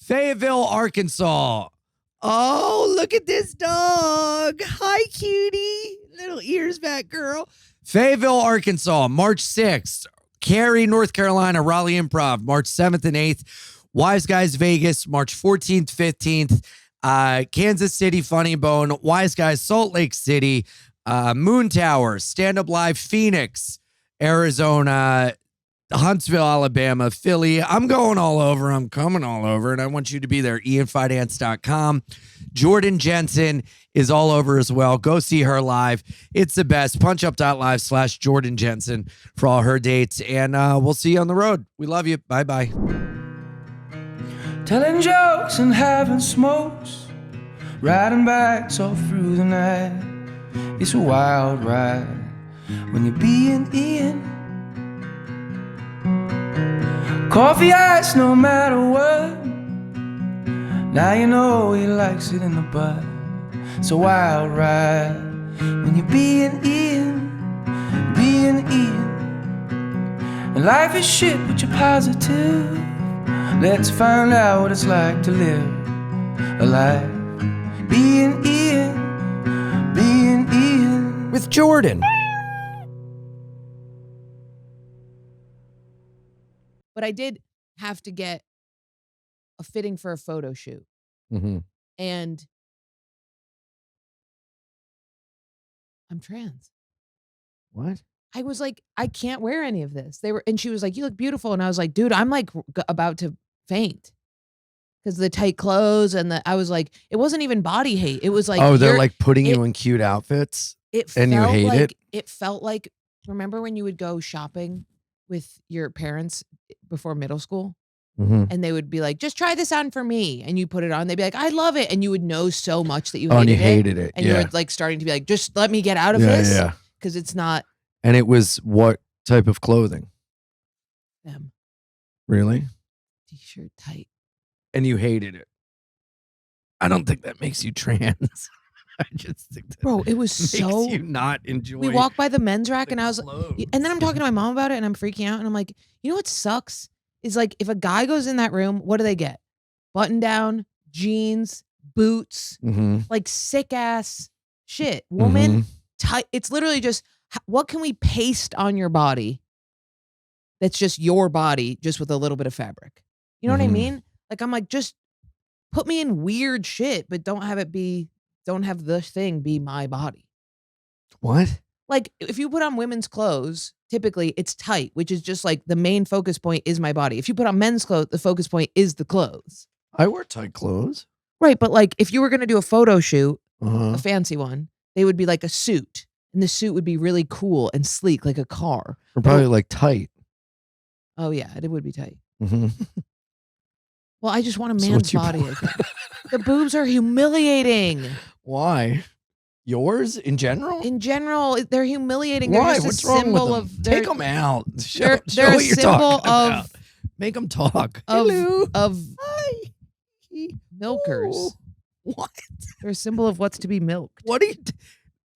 Fayetteville, Arkansas. Oh, look at this dog. Hi, cutie. Little ears back, girl. Fayetteville, Arkansas, March 6th. Cary, North Carolina, Raleigh Improv, March 7th and 8th. Wise Guys, Vegas, March 14th, 15th. Kansas City, Funny Bone. Wise Guys, Salt Lake City. Moon Tower, Stand Up Live, Phoenix, Arizona, Huntsville, Alabama, Philly. I'm going all over. I'm coming all over, and I want you to be there. IanFidance.com. Jordan Jensen is all over as well. Go see her live. It's the best. punchup.live/Jordan Jensen for all her dates, and we'll see you on the road. We love you. Bye-bye. Telling jokes and having smokes, riding bikes all through the night. It's a wild ride when you're being Ian. Coffee ice no matter what. Now you know he likes it in the butt. It's a wild ride when you're being Ian, being Ian. And life is shit but you're positive. Let's find out what it's like to live a life being Ian, being Ian. With Jordan. But I did have to get a fitting for a photo shoot. Mm-hmm. And I'm trans. What? I was like, I can't wear any of this. And she was like, you look beautiful. And I was like, dude, I'm like about to faint. Because the tight clothes I was like, it wasn't even body hate. It was like, oh, they're like putting you in cute outfits and you hate it? It felt like, remember when you would go shopping with your parents before middle school? Mm-hmm. And they would be like, just try this on for me. And you put it on. They'd be like, I love it. And you would know so much that you hated it. And you were like starting to be like, just let me get out of this. Yeah. Because it's not And it was what type of clothing? them. Really? T-shirt tight. And you hated it. I don't think that makes you trans. I just think that Bro, it was makes so you not enjoy. We walked by the men's rack and I was clothes. and then I'm talking to my mom about it and I'm freaking out and I'm like, you know what sucks? Is like if a guy goes in that room, what do they get? Button down, jeans, boots, Mm-hmm. like sick ass shit. Woman, Mm-hmm. tight. It's literally just what can we paste on your body that's just your body, just with a little bit of fabric? You know what I Mhm. mean? Like I'm like, just put me in weird shit, but don't have the thing be my body. What? Like if you put on women's clothes, typically it's tight, which is just like the main focus point is my body. If you put on men's clothes, the focus point is the clothes. I wear tight clothes. Right. But like if you were going to do a photo shoot, Uh-huh. a fancy one, they would be like a suit. And the suit would be really cool and sleek, like a car. Or probably like tight. Oh, yeah, it would be tight. Mm-hmm. Well, I just want a So man's what's your body. I think. The boobs are humiliating. Why? Yours in general? In general, they're humiliating. Why? They're just What's a wrong with symbol them? of Take them out. They're Show a what you're symbol talking of about. Make them talk. of Hi. milkers. Oh, what? They're a symbol of what's to be milked. What do you?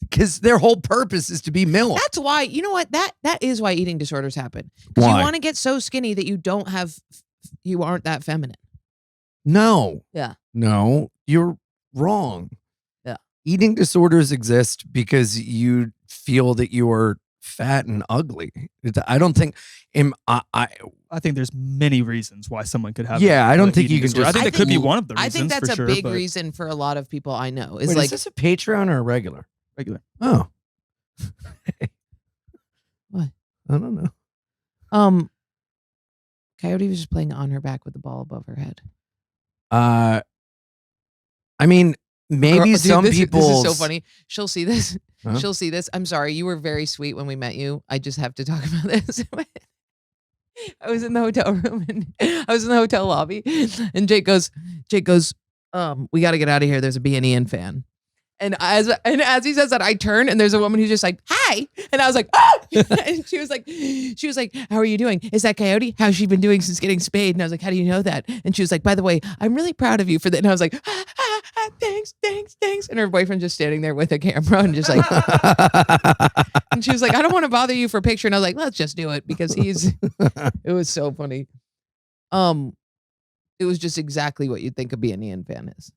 Because their whole purpose is to be milked. That's why, you know what? That is why eating disorders happen. Because you Why? want to get so skinny that you aren't that feminine. No. Yeah. No, you're wrong. Yeah. Eating disorders exist because you feel that you are fat and ugly. I don't think. I think there's many reasons why someone could have. Yeah, I don't an think eating you can disorder. just- I think that could be one of the I reasons. think that's for a sure, big but reason for a lot of people I know. Is Wait, like, is this a Patreon or a regular? Regular. Oh. What? I don't know. Coyote was just playing on her back with the ball above her head. I mean, maybe Dude, some people. This is so funny. She'll see this. Huh? She'll see this. I'm sorry. You were very sweet when we met you. I just have to talk about this. I was in the hotel room and I was in the hotel lobby and Jake goes, we got to get out of here. There's a Bein fan. And as he says that, I turn and there's a woman who's just like, hi. And I was like, ah! And she was like, how are you doing? Is that Coyote? How's she been doing since getting spayed? And I was like, how do you know that? And she was like, by the way, I'm really proud of you for that. And I was like, thanks. And her boyfriend just standing there with a camera and just like, and she was like, I don't want to bother you for a picture. And I was like, let's just do it because it was so funny. It was just exactly what you'd think a Ian fan is.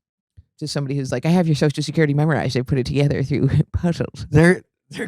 Just somebody who's like, I have your social security memorized. I put it together through puzzles. They're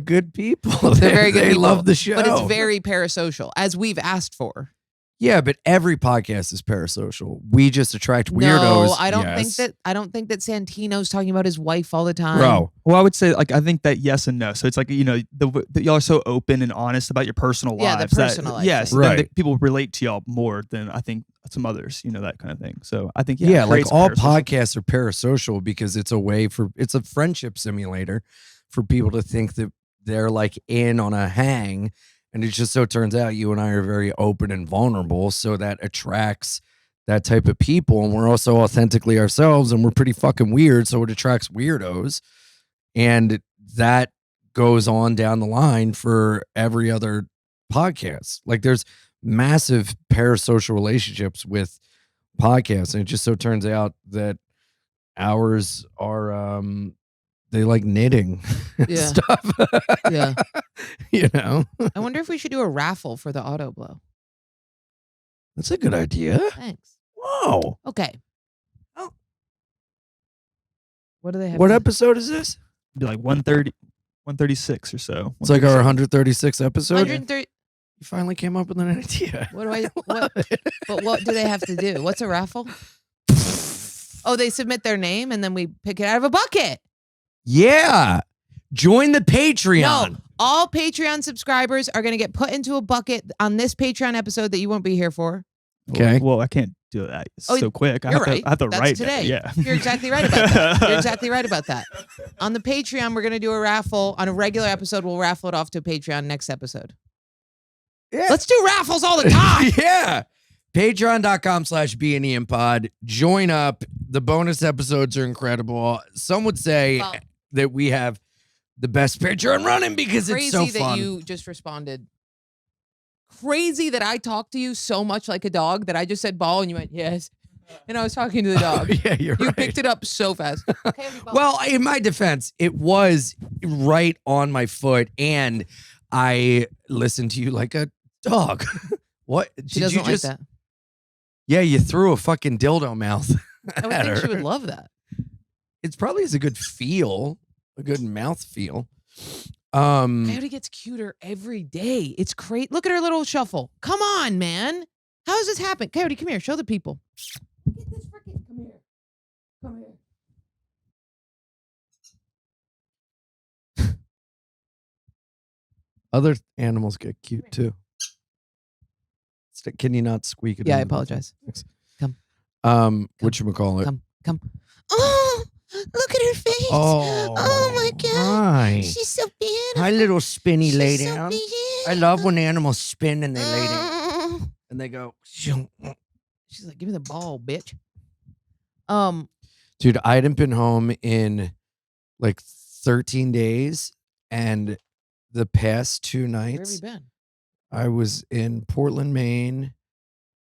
good people. They're very good They people, love the show. But it's very parasocial, as we've asked for. Yeah, but every podcast is parasocial. We just attract weirdos. No, I don't yes. think that Santino's talking about his wife all the time. Bro. Well, I would say I think that yes and no. So it's like y'all are so open and honest about your personal Yeah, the lives. personal life Yes, thing. Right. people relate to y'all more than I think some others. That kind of thing. So I think Yeah, it like creates all parasocial. podcasts are parasocial because it's a friendship simulator for people to think that they're like in on a hang. And it just so turns out you and I are very open and vulnerable. So that attracts that type of people. And we're also authentically ourselves and we're pretty fucking weird. So it attracts weirdos. And that goes on down the line for every other podcast. Like there's massive parasocial relationships with podcasts. And it just so turns out that ours are, they like knitting and Yeah. stuff. Yeah. I wonder if we should do a raffle for the auto blow. That's a good idea. Thanks. Wow. Okay. Oh. What do they have? What episode is this? Be like 130, 136 or so. It's like our 136 episode. 130. You finally came up with an idea. What do I? But what do they have to do? What's a raffle? Oh, they submit their name and then we pick it out of a bucket. Yeah. Join the Patreon. No, all Patreon subscribers are going to get put into a bucket on this Patreon episode that you won't be here for. Okay. Well, I can't do that so quick. You're right. I have to That's write today. that. Yeah. You're exactly right about that. You're exactly right about that. On the Patreon, we're going to do a raffle. On a regular episode, we'll raffle it off to Patreon next episode. Yeah. Let's do raffles all the time. Yeah. Patreon.com/BeInIanPod. Join up. The bonus episodes are incredible. Some would say Well, that we have the best Patreon running because it's so crazy fun. that you just responded. Crazy that I talked to you so much like a dog that I just said ball and you went, yes. And I was talking to the dog. Yeah, you're You right. picked it up so fast. Well, in my defense, it was right on my foot, and I listened to you like a dog. What? She Did doesn't you like just? that. Yeah, you threw a fucking dildo mouth. I would at think she her. would love that. It's probably a good feel, a good mouth feel. Coyote gets cuter every day. It's great. Look at her little shuffle. Come on, man. How does this happen? Coyote, come here. Show the people. Look at this freaking. Come here. Come here. Other animals get cute too. Can you not squeak it? Yeah, I in? apologize. Thanks. Come. Whatchamacallit? Come. Oh, look at her face. Oh my God. Hi. She's so beautiful. Hi, little spinny lay She's so down. beautiful. I love when animals spin and they lay down Oh. and they go. She's like, give me the ball, bitch. Dude, I hadn't been home in like 13 days, and the past 2 Where have you nights been? I was in Portland, Maine.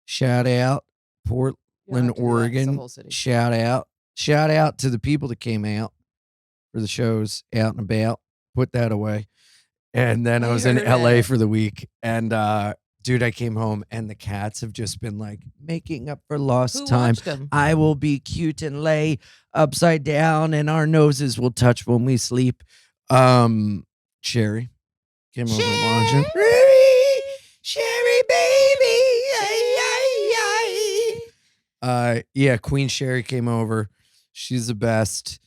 Shout out Portland, You don't have to do that. It's the Oregon. whole city. Shout out to the people that came out for the shows out and about. Put that away. And then I was in Heard LA it. for the week, and dude, I came home and the cats have just been like making up for lost Who time. watched them? I will be cute and lay upside down, and our noses will touch when we sleep. Sherry came over and watching. Sherry, baby. Yeah, Queen Sherry came over. She's the best.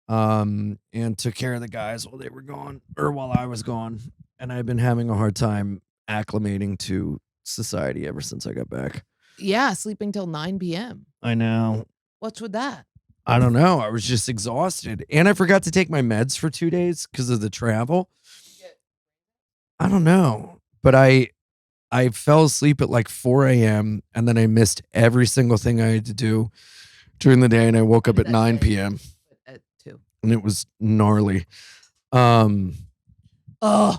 And took care of the guys while they were gone, or while I was gone. And I've been having a hard time acclimating to society ever since I got back. Yeah, sleeping till 9 p.m. I know. What's with that? I don't know. I was just exhausted. And I forgot to take my meds for 2 days because of the travel. I don't know. But I fell asleep at like 4 a.m. and then I missed every single thing I had to do during the day. And I woke up at 9 p.m. At 2. and it was gnarly. Oh, I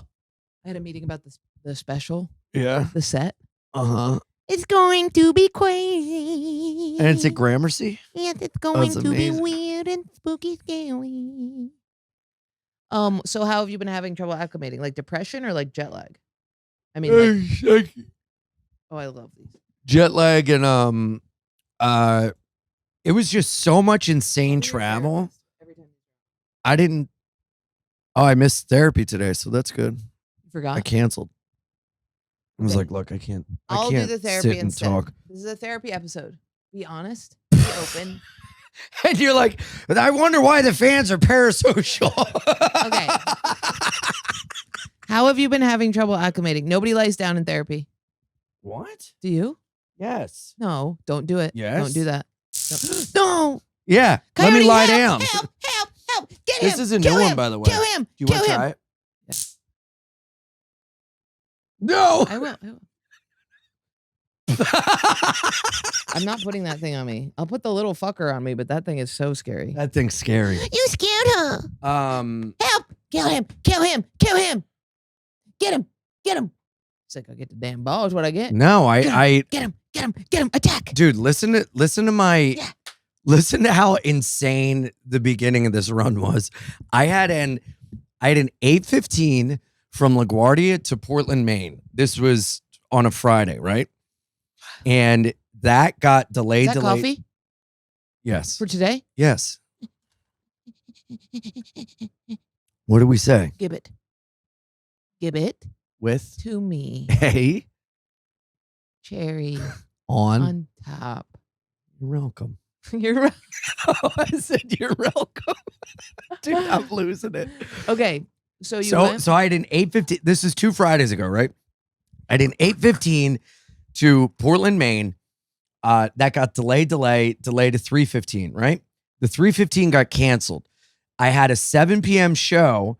had a meeting about the special, Yeah. the set. Uh-huh. It's going to be crazy. And it's at Gramercy? Yes, it's going that's to be amazing. weird and spooky, scary. So how have you been having trouble acclimating? Like depression or like jet lag? I mean, like, oh, I love these. Jet lag and It was just so much insane travel. I didn't. Oh, I missed therapy today, so that's good. You forgot? I canceled. I was Okay. like, look, I can't. I'll I can't do the therapy sit and instead. talk. This is a therapy episode. Be honest. Be open. And you're like, I wonder why the fans are parasocial. Okay. How have you been having trouble acclimating? Nobody lies down in therapy. What? Do you? Yes. No, don't do it. Yes. Don't do that. No. Yeah. Let me Coyote, lie help, down. Help. Get him. This is a Kill new one, him. by the way. Kill him. Do you Kill want to him. try it? No. I will. I'm not putting that thing on me. I'll put the little fucker on me, but that thing is so scary. That thing's scary. You scared her. Help. Kill him. Kill him. Kill him. Get him. Get him. It's like I get the damn ball is what I get. No, Get him. Get him. Get him. Attack. Dude, listen to my listen to how insane the beginning of this run was. I had an 8:15 from LaGuardia to Portland, Maine. This was on a Friday, right? And that got delayed. Is that coffee Yes. for today? Yes. What do we say? Give it. Give it With to me. a Cherry on. on top. You're welcome. You're right. Oh, I said you're welcome. Dude, I'm losing it. Okay. So you went? So I had an 8:15. This is 2 Fridays ago, right? I had an 8:15 to Portland, Maine. That got delayed to 3:15, right? The 3:15 got canceled. I had a 7 p.m. show,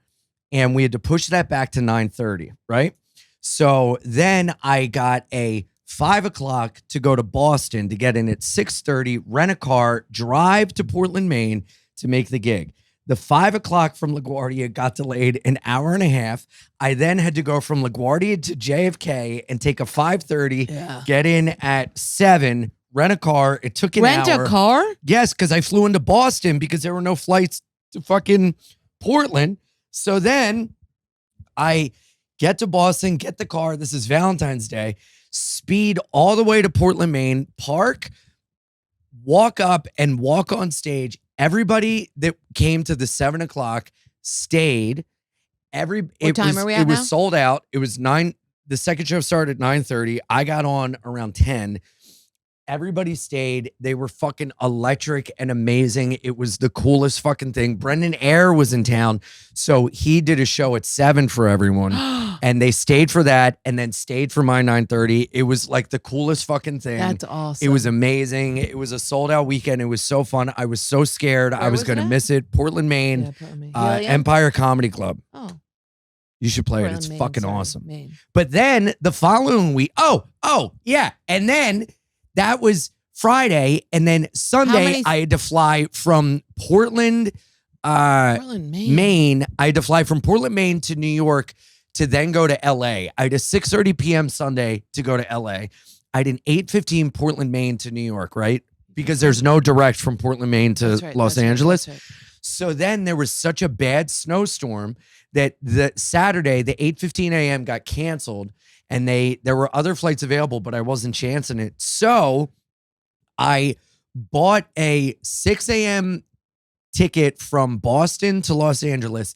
and we had to push that back to 9:30, right? So then I got a 5 o'clock to go to Boston to get in at 6:30, rent a car, drive to Portland, Maine to make the gig. The 5 o'clock from LaGuardia got delayed an hour and a half. I then had to go from LaGuardia to JFK and take a 5:30, get in at 7, rent a car. It took an hour. Rent a car? Yes, because I flew into Boston because there were no flights to fucking Portland. So then I get to Boston, get the car. This is Valentine's Day. Speed all the way to Portland, Maine, park, walk up and walk on stage. Everybody that came to the 7 o'clock stayed. What time are we at It was now? sold out. It was 9. The second show started at 9:30. I got on around 10. Everybody stayed. They were fucking electric and amazing. It was the coolest fucking thing. Brendan Eyre was in town, so he did a show at 7 for everyone, and they stayed for that, and then stayed for my 9:30. It was like the coolest fucking thing. That's awesome. It was amazing. It was a sold out weekend. It was so fun. I was so scared I was was going to it at? miss it. Portland, Maine, Yeah, put me. Helium? Empire Comedy Club. Oh, You should play it. Portland, It's Maine, fucking sorry, awesome. Maine. But then the following week, yeah. And then that was Friday. And then Sunday, many- I had to fly from Portland, Portland, Maine. Maine. I had to fly from Portland, Maine to New York to then go to LA. I had a 6:30 p.m. Sunday to go to LA. I had an 8:15 Portland, Maine to New York, right? Because there's no direct from Portland, Maine to That's right, Los that's right, Angeles. that's right. So then there was such a bad snowstorm that the Saturday, the 8:15 a.m. got canceled, and there were other flights available, but I wasn't chancing it. So I bought a 6 a.m. ticket from Boston to Los Angeles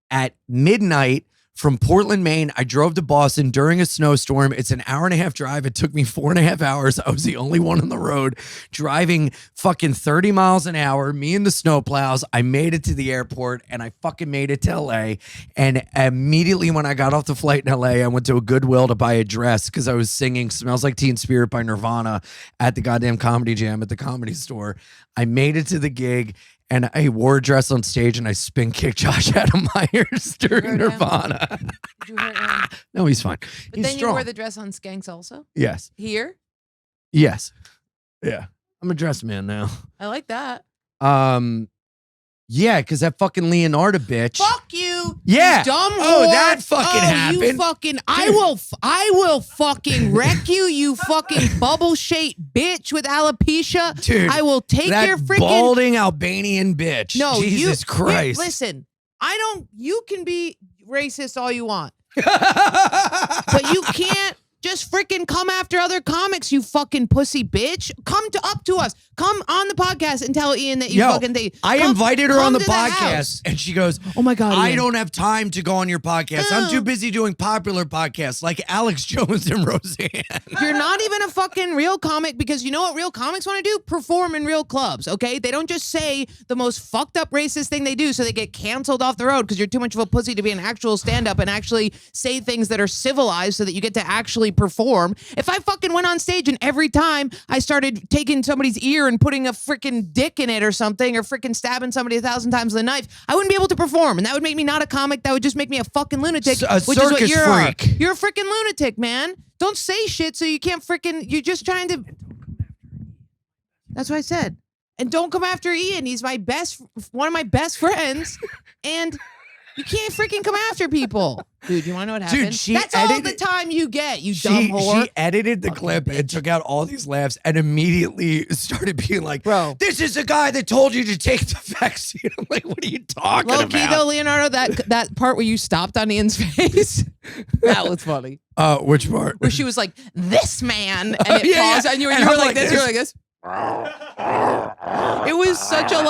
at midnight. From Portland, Maine, I drove to Boston during a snowstorm. It's an hour and a half drive. It took me 4.5 hours. I was the only one on the road driving fucking 30 miles an hour, me and the snowplows. I made it to the airport and I fucking made it to LA. And immediately when I got off the flight in LA, I went to a Goodwill to buy a dress because I was singing Smells Like Teen Spirit by Nirvana at the goddamn Comedy Jam at the Comedy Store. I made it to the gig. And I wore a dress on stage and I spin kicked Josh Adam Myers during hurt him? Nirvana. Did you hurt him? No, he's fine. But He's then strong. you wore the dress on Skanks also? Yes. Here? Yes. Yeah. I'm a dress man now. I like that. Yeah, because that fucking Leonardo bitch. Fuck you. Yeah. You dumb Oh, whore. that fucking happened. You fucking, I will fucking wreck you, you fucking bubble shaped bitch with alopecia. Dude, I will take that your freaking balding Albanian bitch. No, Jesus Christ. Listen, you can be racist all you want, but you can't just freaking come after other comics, you fucking pussy bitch. Come up to us. Come on the podcast and tell Ian that you fucking think. I invited her on the podcast house. and she goes, oh my God, I Ian. don't have time to go on your podcast. I'm too busy doing popular podcasts like Alex Jones and Roseanne. You're not even a fucking real comic because you know what real comics want to do? Perform in real clubs, okay? They don't just say the most fucked up racist thing they do so they get canceled off the road because you're too much of a pussy to be an actual stand-up and actually say things that are civilized so that you get to actually perform. If I fucking went on stage and every time I started taking somebody's ear and putting a freaking dick in it or something, or freaking stabbing somebody 1,000 times with a knife, I wouldn't be able to perform, and that would make me not a comic. That would just make me a fucking lunatic, A which is what circus you're. freak. You're a freaking lunatic, man. Don't say shit so you can't freaking. You're just trying to. That's what I said. And don't come after Ian. He's one of my best friends, and you can't freaking come after people. Dude, you want to know what happened? Dude, That's all the time you get, you dumb whore. She edited the clip and took out all these laughs and immediately started being like, Bro. this is the guy that told you to take the vaccine. I'm like, what are you talking Low about? key though, Leonardo, that part where you stopped on Ian's face, that was funny. Which part? Where she was like, this man, and it Yeah, paused, and you were and I'm like this, you were like this. It was such a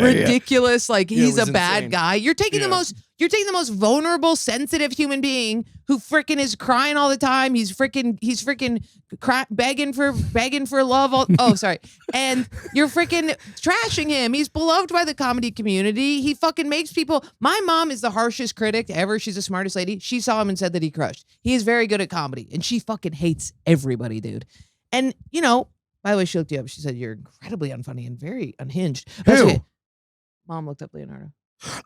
ridiculous, he's it was a bad insane. guy. You're taking the most vulnerable, sensitive human being who freaking is crying all the time. He's freaking begging for love. Sorry. And you're freaking trashing him. He's beloved by the comedy community. He fucking makes people. My mom is the harshest critic ever. She's the smartest lady. She saw him and said that he crushed. He is very good at comedy, and she fucking hates everybody, dude. And by the way, she looked you up. She said you're incredibly unfunny and very unhinged. That's Who? okay. Mom looked up Leonardo.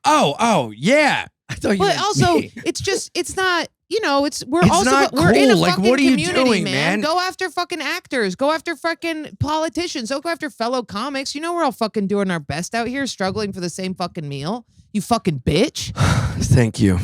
Oh, yeah. I thought you But meant also, me. it's not. We're It's also not we're in a cool. Like, fucking what are you community, doing, man. man? Go after fucking actors. Go after fucking politicians. Don't go after fellow comics. We're all fucking doing our best out here, struggling for the same fucking meal. You fucking bitch. Thank you.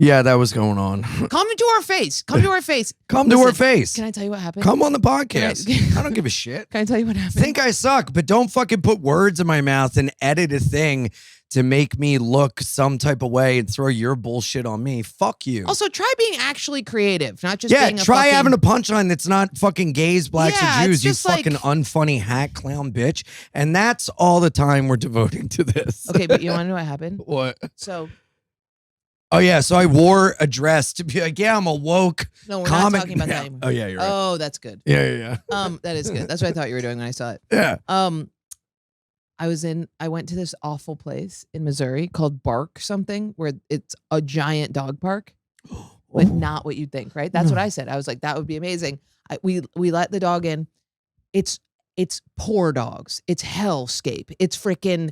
Yeah, that was going on. Come to our face. Come to our face. Come to Listen, her face. Can I tell you what happened? Come on the podcast. Can I don't give a shit. Can I tell you what happened? Think I suck, but don't fucking put words in my mouth and edit a thing to make me look some type of way and throw your bullshit on me. Fuck you. Also, try being actually creative, not just being a try fucking, having a punchline that's not fucking gays, blacks, Yeah, or Jews, it's you just fucking unfunny hack clown bitch. And that's all the time we're devoting to this. Okay, but you want to know what happened? What? So, Oh, yeah. So I wore a dress to be like, yeah, I'm a woke no, we're comic. not talking about that Yeah. anymore. Oh, yeah, you're right. Oh, that's good. Yeah. That is good. That's what I thought you were doing when I saw it. Yeah. I went to this awful place in Missouri called Bark something, where it's a giant dog park, but not what you'd think, right? That's what I said. I was like, that would be amazing. We let the dog in. It's poor dogs. It's hellscape. It's freaking,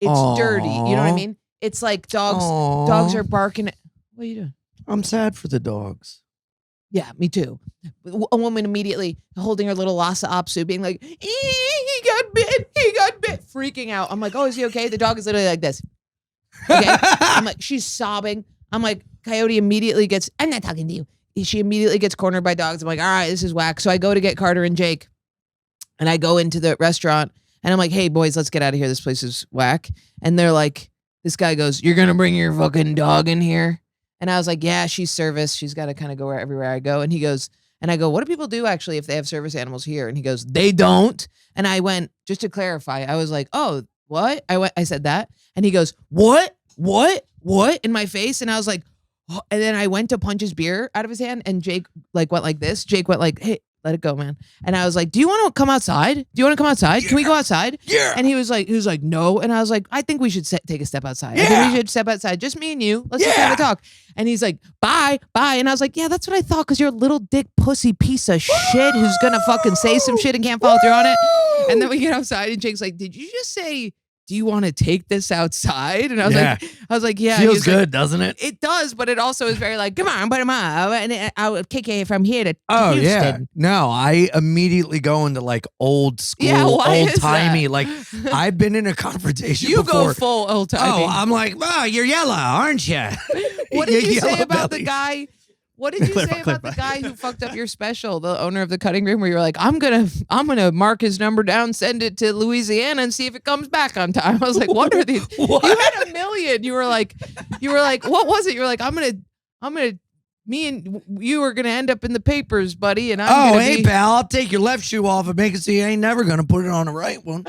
it's dirty. You know what I mean? It's like dogs are barking. What are you doing? I'm sad for the dogs. Yeah, me too. A woman immediately holding her little Lhasa Apso being like, he got bit, freaking out. I'm like, oh, is he okay? The dog is literally like this. Okay. I'm like, she's sobbing. I'm like, Coyote immediately gets, I'm not talking to you. She immediately gets cornered by dogs. I'm like, all right, this is whack. So I go to get Carter and Jake, and I go into the restaurant, and I'm like, hey, boys, let's get out of here. This place is whack. And they're like, this guy goes, you're going to bring your fucking dog in here? And I was like, yeah, she's service. She's got to kind of go everywhere I go. And he goes, and I go, what do people do actually if they have service animals here? And he goes, they don't. And I went, just to clarify, I was like, oh, what? I said that. And he goes, what in my face? And I was like, oh. And then I went to punch his beer out of his hand, and Jake went like this. Jake went like, hey, let it go, man. And I was like, do you want to come outside? Do you want to come outside? Can we go outside? Yeah. And he was like, no. And I was like, I think we should take a step outside. I think we should step outside. Just me and you. Let's just have a talk. And he's like, bye. And I was like, yeah, that's what I thought, because you're a little dick pussy piece of shit who's going to fucking say some shit and can't follow through on it. And then we get outside, and Jake's like, did you just say, do you want to take this outside? And I was like, yeah. Feels good, doesn't it? It does, but it also is very like, come on, put him up, and I'll kick you from here to Oh, Houston. yeah. No, I immediately go into like old school, why old is timey. that? Like, I've been in a confrontation You before. go full old timey. Oh, I'm like, wow, you're yellow, aren't you? What did you say yellow about the belly. guy? What did you say about the guy who fucked up your special, the owner of the cutting room, where you were like, I'm gonna mark his number down, send it to Louisiana, and see if it comes back on time. I was like, what are these? What? You had a million. You were like, what was it? You were like, I'm gonna me and you are gonna end up in the papers, buddy. And I'm Oh, gonna hey, be pal, I'll take your left shoe off and make it so you ain't never going to put it on the right one.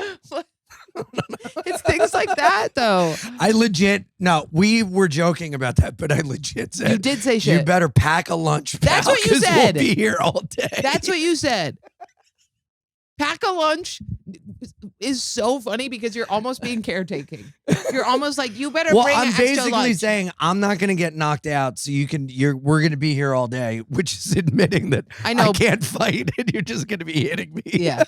It's things like that, though. I legit, no, we were joking about that, but I legit said, You did say shit. You better pack a lunch, pal, That's what you 'cause said. We'll be here all day. That's what you said. Pack a lunch is so funny because you're almost being caretaking. You're almost like, you better Well, bring I'm an extra basically lunch. saying I'm not going to get knocked out, so we're going to be here all day, which is admitting that I know. I can't fight and you're just going to be hitting me. Yeah.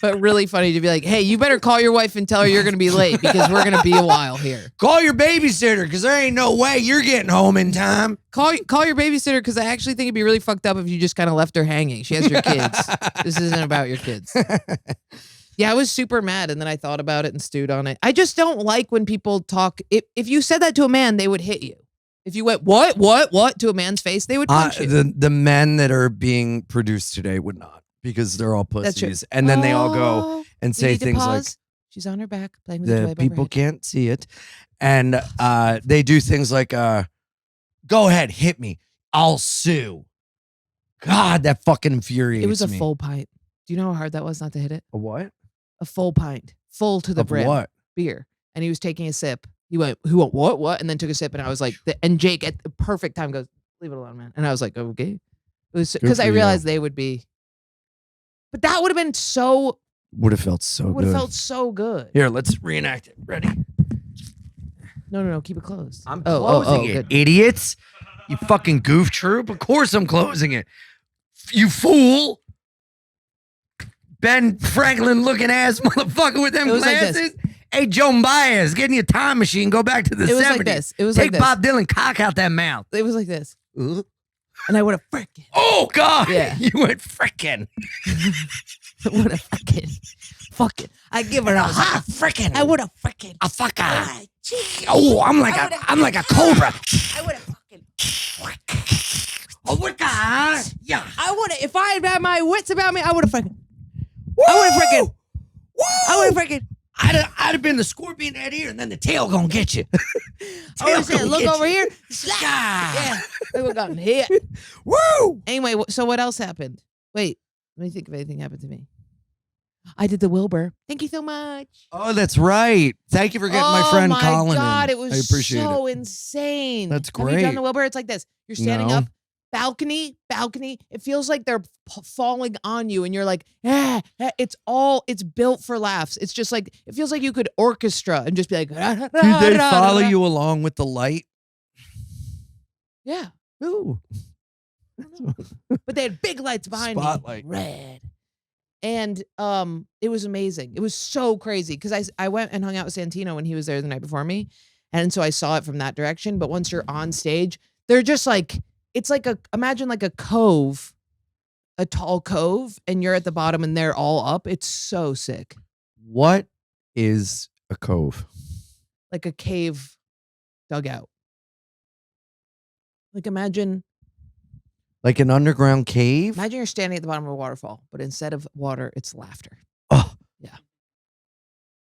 But really funny to be like, hey, you better call your wife and tell her you're going to be late because we're going to be a while here. Call your babysitter because there ain't no way you're getting home in time. Call your babysitter because I actually think it'd be really fucked up if you just kind of left her hanging. She has your kids. This isn't about your kids. Yeah, I was super mad, and then I thought about it and stewed on it. I just don't like when people talk. If you said that to a man, they would hit you. If you went, what, to a man's face, they would punch you. The men that are being produced today would not because they're all That's true. pussies. And then they all go and We say need to things like, pause. She's on her back playing with the toy the above her people head. can't see it. And they do things like, go ahead, hit me. I'll sue. God, that fucking infuriates me. It was a full pint. Do you know how hard that was not to hit it? A what? A full pint, full to the Of brim. what? Beer. And he was taking a sip. He went, what? And then took a sip. And I was like, and Jake at the perfect time goes, leave it alone, man. And I was like, okay. It was because I for realized they would be. But that would have been so. Would have felt so Would good. have felt so good. Here, let's reenact it. Ready? No. Keep it closed. I'm closing it, good. idiots. You fucking goof troop. Of course I'm closing it. You fool. Ben Franklin looking ass motherfucker with them It was like this. glasses. Hey, Joan Baez, get in your time machine. Go back to the 70s. It was like this. It was Take like this. Bob Dylan, cock out that mouth. It was like this. Ugh. And I would have frickin'. Oh, God. Yeah. You went frickin'. I would have fucking. I give it a hot frickin'. I would have frickin'. A fucker. Oh, I'm like a cobra. I would have fucking. A wicca. Yeah. I would have, if I had had my wits about me, I would have fucking. I would have freaking. I would have freaking. I'd have been the scorpion head here, and then the tail gonna get you. I would have said, gonna look get over you. here. Slap. Yeah. They would have gotten hit. Woo! Anyway, so what else happened? Wait, let me think if anything happened to me. I did the Wilbur. Thank you so much. Oh, that's right. Thank you for getting my friend Colin in. Oh my God, it was I appreciate so it. insane. That's Have you done great. the Wilbur? It's like this. You're standing No. up, balcony. It feels like they're falling on you, and you're like, it's built for laughs. It's just like, it feels like you could orchestra and just be like, Do they follow you along with the light? Yeah. Ooh. But they had big lights behind Spotlight. me. Red. And it was amazing. It was so crazy because I went and hung out with Santino when he was there the night before me. And so I saw it from that direction. But once you're on stage, they're just like, it's like imagine like a cove, a tall cove, and you're at the bottom and they're all up. It's so sick. What is a cove? Like a cave dugout. Like imagine Like an underground cave? you're standing at the bottom of a waterfall, but instead of water, it's laughter. Oh. Yeah.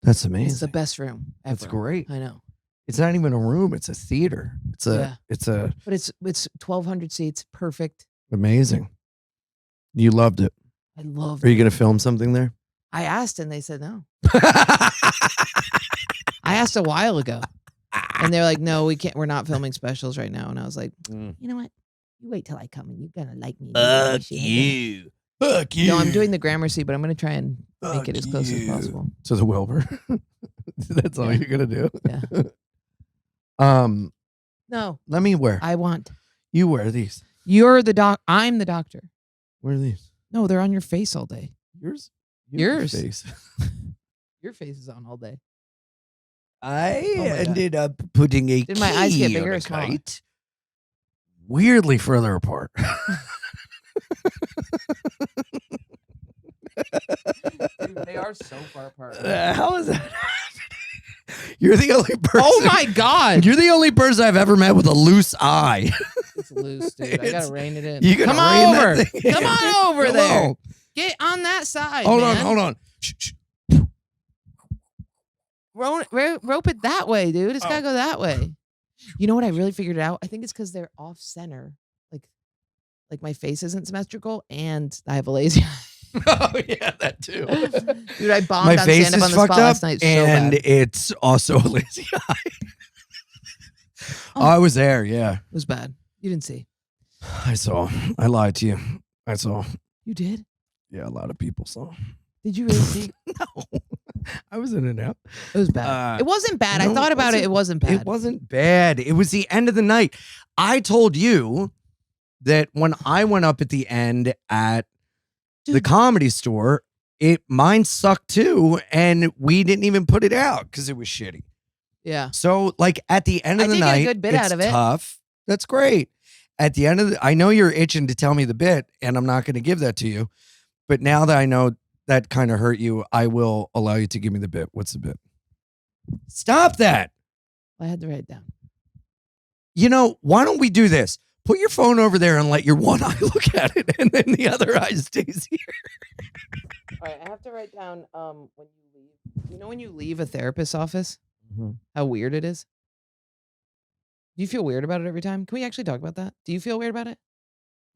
That's amazing. It's the best room ever. That's great. I know. It's not even a room. It's a theater. It's a But it's 1,200 seats. Perfect. amazing. You loved it. I love Are you it. going to film something there? I asked and they said no. I asked a while ago. And they're like, no, we can't. We're not filming specials right now. And I was like, Mm. you know what? You wait till I come and you're going to like me. Fuck you. Fuck you. No, I'm doing the Gramercy, but I'm going to try and make it as close as you. possible. To the Wilbur. That's all Yeah. you're going to do? Yeah. No, Let me wear. I want. You wear these. You're the doc. I'm the doctor. Where are these? No, they're on your face all day. Yours? You have a Yours. face. Your face is on all day. I Oh my God. ended up putting a Did my eyes get key bigger on or a smaller? kite weirdly further apart. Dude, they are so far apart. How is that? You're the only person. Oh my God. You're the only person I've ever met with a loose eye. It's loose, dude. I It's- gotta rein it in. You gotta Come on rein that over. thing in. Come on over Come there. on. Get on that side. Hold man. on, hold on. Shh, shh. Rope it that way, dude. It's gotta go that way. You know what? I really figured it out. I think it's because they're off center. Like my face isn't symmetrical, and I have a lazy eye. Oh yeah, that too. Dude, I bombed My on face stand-up is on the fucked spot up, last night. So and bad. it's also a lazy eye. Oh, I was there. Yeah, It was bad. You didn't see. I saw. I lied to you. I saw. You did? Yeah, a lot of people saw. Did you really see? No, I was in and out. It was bad. It wasn't bad. no, I thought about it. It wasn't bad. It wasn't bad. It was the end of the night. I told you that when I went up at the end at the Dude. Comedy Store, mine sucked too, and we didn't even put it out because it was shitty. Yeah. So, like at the end of I the did get a night, good bit it's out of it. tough. That's great. At the end of I know you're itching to tell me the bit, and I'm not going to give that to you. But now that I know that kind of hurt you, I will allow you to give me the bit. What's the bit? Stop that. I had to write it down. You know, why don't we do this? Put your phone over there and let your one eye look at it, and then the other eye stays here. All right, I have to write down when you leave. You know when you leave a therapist's office, how weird it is? Do you feel weird about it every time? Can we actually talk about that? Do you feel weird about it?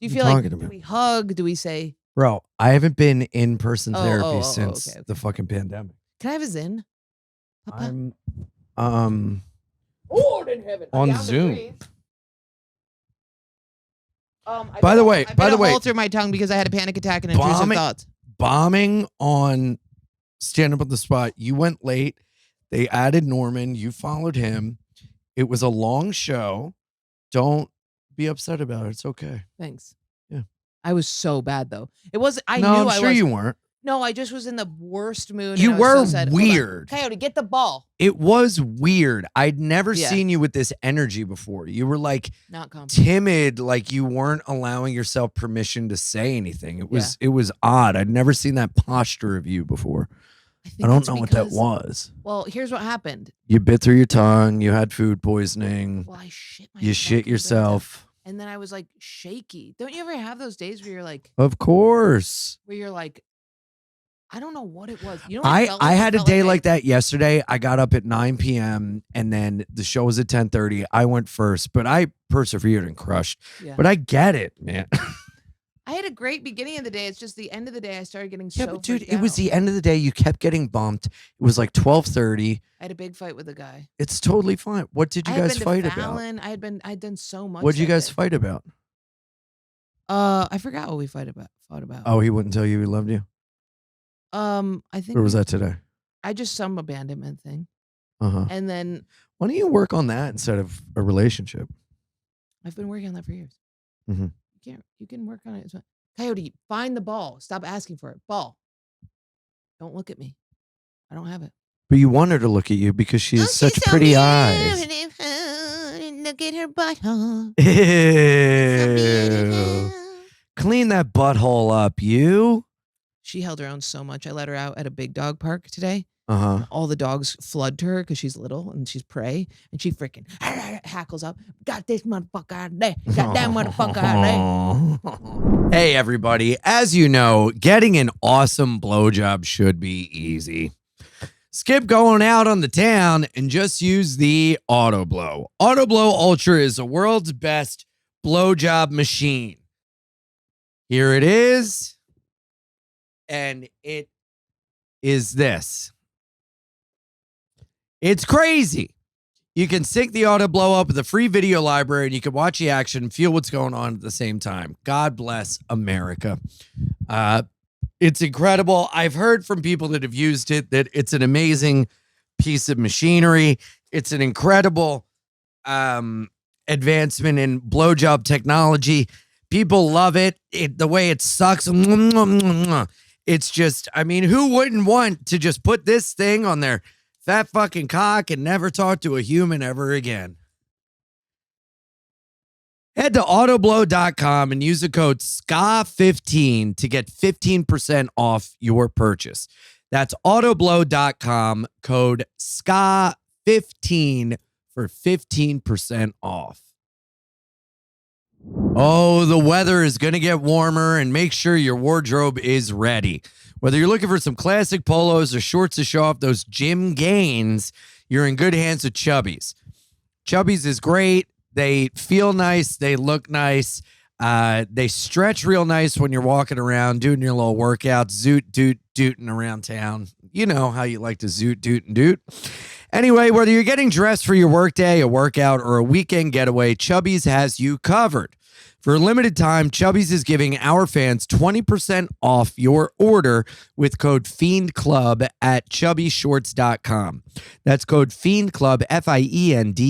Do you What are feel you like, talking do about? we hug? Do we say, Bro, I haven't been in person Oh, therapy oh, oh, since okay. the fucking pandemic. can I have a Zin? Papa? I'm Lord in heaven. on down to Zoom. breathe. I By the bit a- way- I by bit the a way- hole through my tongue because I had a panic attack and intrusive Bombing- thoughts. bombing on Stand Up on the Spot. You went late. They added Norman. You followed him. It was a long show. Don't be upset about it. It's okay. Thanks. Yeah. I was so bad though. It was. I no, knew I'm I sure was. you weren't. No, I just was in the worst mood. You and I was were so sad. Hold on. weird. Coyote, get the ball. It was weird. I'd never Yeah. seen you with this energy before. You were like Not confident. timid, like you weren't allowing yourself permission to say anything. It was odd. I'd never seen that posture of you before. think I don't it's know what that because- was. Well, here's what happened. You bit through your tongue. You had food poisoning. Well, I shit myself. You shit yourself. And then I was like shaky. Don't you ever have those days where you're like, Of course. I don't know what it was. You know, what I it felt like? It had a felt day I- like that yesterday. I got up at 9 p.m. and then the show was at 10:30. I went first, but I persevered and crushed. Yeah. But I get it, man. I had a great beginning of the day. It's just the end of the day I started getting Yeah, so but dude, freaked it was out. the end of the day. You kept getting bumped. It was like 12:30. I had a big fight with a guy. It's totally fine. What did you I had guys been to fight about? Fallon. I'd done so much. What did you that guys day. fight about? I forgot what we fought about. Oh, he wouldn't tell you he loved you? I think Or was that today? I just some abandonment thing. Uh-huh. And then Why don't you work on that instead of a relationship? I've been working on that for years. Mhm. You can work on it. It's fine. Coyote, find the ball. Stop asking for it. Ball. Don't look at me. I don't have it. But you want her to look at you because she has such pretty eyes. Look at her butthole. Ew. Clean that butthole up, you. She held her own so much. I let her out at a big dog park today. Uh-huh. All the dogs flood to her because she's little and she's prey. And she freaking hackles up. Got this motherfucker out of there. Got that motherfucker out of there. Hey, everybody. As you know, getting an awesome blowjob should be easy. Skip going out on the town and just use the Auto Blow. Auto Blow Ultra is the world's best blowjob machine. Here it is. And it is this. It's crazy. You can sync the Auto Blow up with a free video library and you can watch the action and feel what's going on at the same time. God bless America. It's incredible. I've heard from people that have used it that it's an amazing piece of machinery. It's an incredible advancement in blowjob technology. People love it. The way it sucks. It's just, I mean, who wouldn't want to just put this thing on their fat fucking cock and never talk to a human ever again? Head to autoblow.com and use the code SCA15 to get 15% off your purchase. That's autoblow.com, code SCA15 for 15% off. Oh, the weather is going to get warmer, and make sure your wardrobe is ready. Whether you're looking for some classic polos or shorts to show off those gym gains, you're in good hands with Chubbies. Chubby's is great. They feel nice. They look nice. They stretch real nice when you're walking around doing your little workouts, zoot, doot, dooting around town. You know how you like to zoot, doot, and doot. Anyway, whether you're getting dressed for your workday, a workout, or a weekend getaway, Chubby's has you covered. For a limited time, Chubby's is giving our fans 20% off your order with code FIENDCLUB at chubbyshorts.com. That's code FIENDCLUB,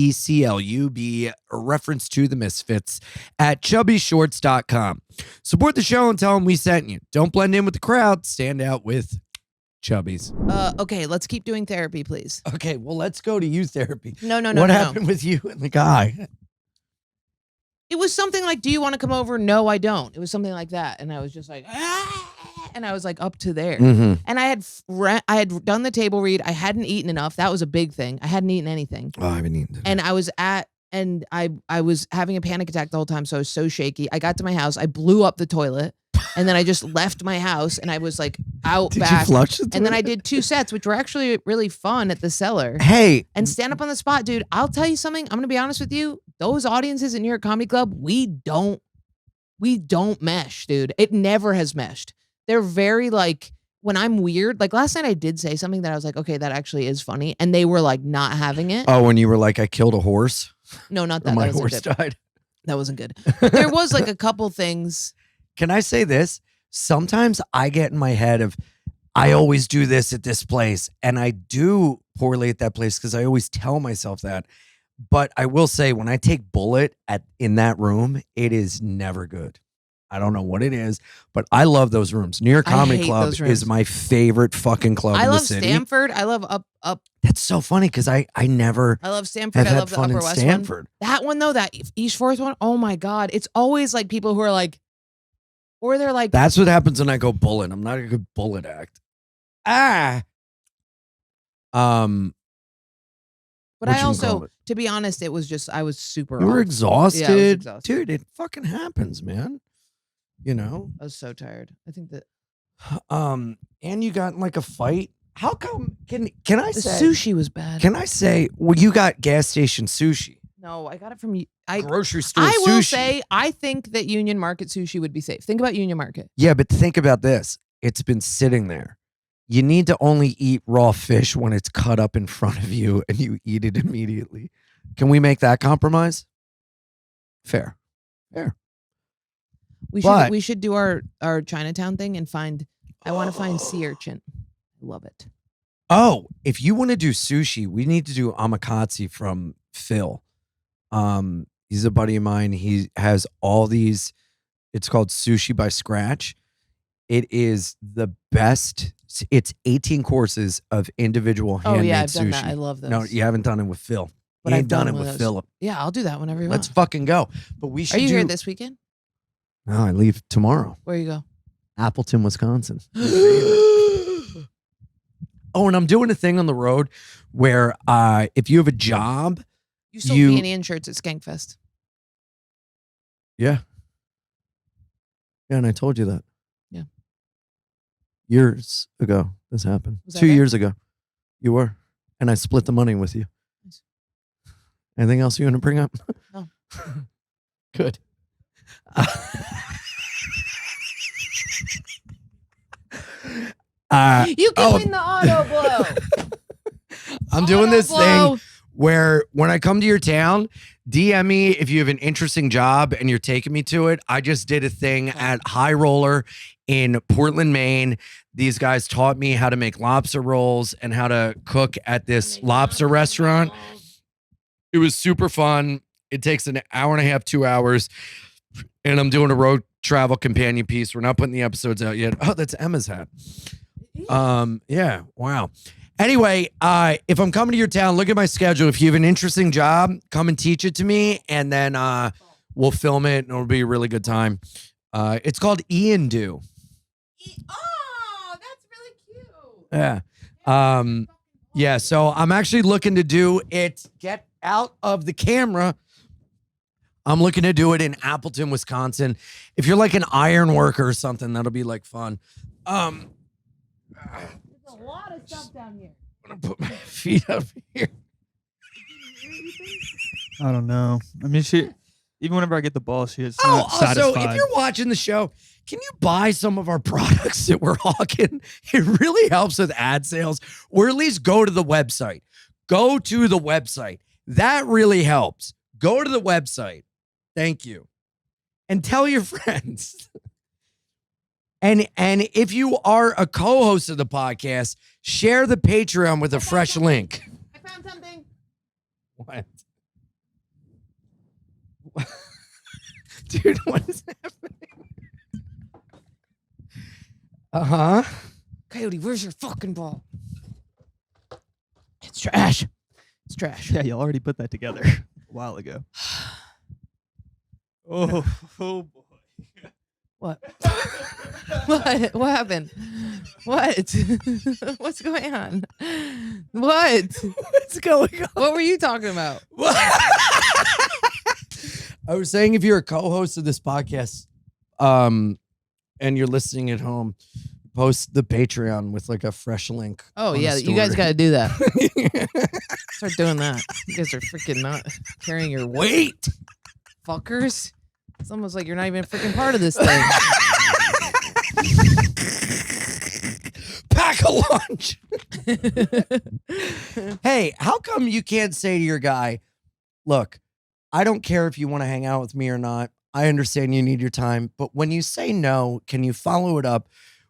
FIENDCLUB, a reference to the Misfits, at chubbyshorts.com. Support the show and tell them we sent you. Don't blend in with the crowd. Stand out with Chubby's. Okay, let's keep doing therapy, please. Okay, well, let's go to you therapy. No. What happened with you and the guy? It was something like, do you want to come over? No, I don't. It was something like that. And I was just like, and I was like up to there. Mm-hmm. And I had done the table read. I hadn't eaten enough. That was a big thing. I hadn't eaten anything. Oh, I haven't eaten. And I was I was having a panic attack the whole time. So I was so shaky. I got to my house. I blew up the toilet. And then I just left my house and I was like out Did back. you flush the And then I toilet? did 2 sets, which were actually really fun at the cellar. Hey. And stand up on the spot, dude. I'll tell you something. I'm gonna be honest with you. Those audiences in New York Comedy Club, we don't mesh, dude. It never has meshed. They're very like, when I'm weird, like last night I did say something that I was like, okay, that actually is funny. And they were like not having it. Oh, when you were like, I killed a horse? No, not Or that. my That wasn't horse good. died. That wasn't good. But there was like a couple things. Can I say this? Sometimes I get in my head of, I always do this at this place. And I do poorly at that place because I always tell myself that. But I will say, when I take bullet in that room, it is never good. I don't know what it is, but I love those rooms. New York I Comedy hate Club those rooms. is my favorite fucking club I in the love city. Stanford. I love up. That's so funny because I never I love Stanford. have I had love the fun Upper in West Stanford. one. That one though, that East Fourth one. Oh my God. It's always like people who are like, or they're like, That's what happens when I go bullet. I'm not a good bullet act. but what I you also, call it? to be honest, it was just, I was super You were off. exhausted. Yeah, I was exhausted. Dude, it fucking happens, man. You know? I was so tired. I think that And you got in like a fight. How come can I the say sushi was bad. Can I say, well, you got gas station sushi. No, I got it from Grocery store I sushi. will say, I think that Union Market sushi would be safe. Think about Union Market. Yeah, but think about this. It's been sitting there. You need to only eat raw fish when it's cut up in front of you and you eat it immediately. Can we make that compromise? Fair. We should do our Chinatown thing and find. I want to find sea urchin. Love it. Oh, if you want to do sushi, we need to do omakatsu from Phil. He's a buddy of mine. He has all these. It's called Sushi by Scratch. It is the best. It's 18 courses of individual Oh handmade yeah, I've sushi. done that. I love those. No, you haven't done it with Phil. But You I've ain't done done it one of with those. Philip. Yeah, I'll do that whenever you Let's want. fucking go. But we should Are you do. here this weekend? No, I leave tomorrow. Where you go? Appleton, Wisconsin. Oh, and I'm doing a thing on the road where if you have a job, You sold You- Beanie shirts at Skankfest. yeah, and I told you that. Yeah. Years ago, this happened. Was I 2 there? years ago, you were, and I split the money with you. Nice. Anything else you want to bring up? No. Good. You oh. giving the auto blow. I'm doing this Blow. thing where when I come to your town, DM me if you have an interesting job and you're taking me to it. I just did a thing at High Roller in Portland, Maine. These guys taught me how to make lobster rolls and how to cook at this lobster restaurant. It was super fun. It takes an hour and a half, 2 hours. And I'm doing a road travel companion piece. We're not putting the episodes out yet. Oh, that's Emma's hat. Yeah. Wow. Anyway, if I'm coming to your town, look at my schedule. If you have an interesting job, come and teach it to me, and then we'll film it, and it'll be a really good time. It's called Ian Do. Oh, that's really cute. Yeah. Yeah. So I'm actually looking to do it. Get out of the camera. I'm looking to do it in Appleton, Wisconsin. If you're like an iron worker or something, that'll be like fun. There's a lot of stuff down here. I'm gonna put my feet up here. I don't know. I mean, even whenever I get the ball, she's Oh, not also, satisfied. if you're watching the show, can you buy some of our products that we're hawking? It really helps with ad sales, or at least go to the website. Go to the website. That really helps. Go to the website. Thank you. And tell your friends. And if you are a co-host of the podcast, share the Patreon with a fresh link. I found something. What? Dude, what is happening? Uh-huh. Coyote, where's your fucking ball? It's trash. It's trash. Yeah, you already put that together a while ago. Oh boy. What? What happened? What? What's going on? What? What's going on? What were you talking about? I was saying, if you're a co-host of this podcast, and you're listening at home, post the Patreon with like a fresh link. Oh on yeah, the you guys story. got to do that. Start doing that. You guys are freaking not carrying your weight, fuckers. It's almost like you're not even a freaking part of this thing. Pack a lunch. Hey, how come you can't say to your guy, look, I don't care if you want to hang out with me or not. I understand you need your time. But when you say no, can you follow it up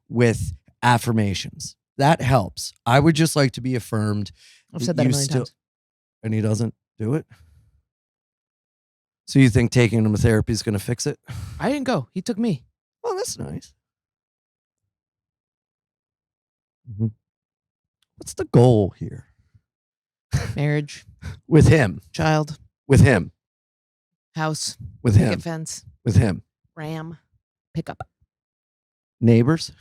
with affirmations? That helps. I would just like to be affirmed. I've said that a million times. And he doesn't do it? So you think taking him to therapy is going to fix it? I didn't go. He took me. Well, that's nice. Mhm. What's the goal here? Marriage, With him. child, With him. house, With picket him. fence, With him. ram, pickup. Neighbors.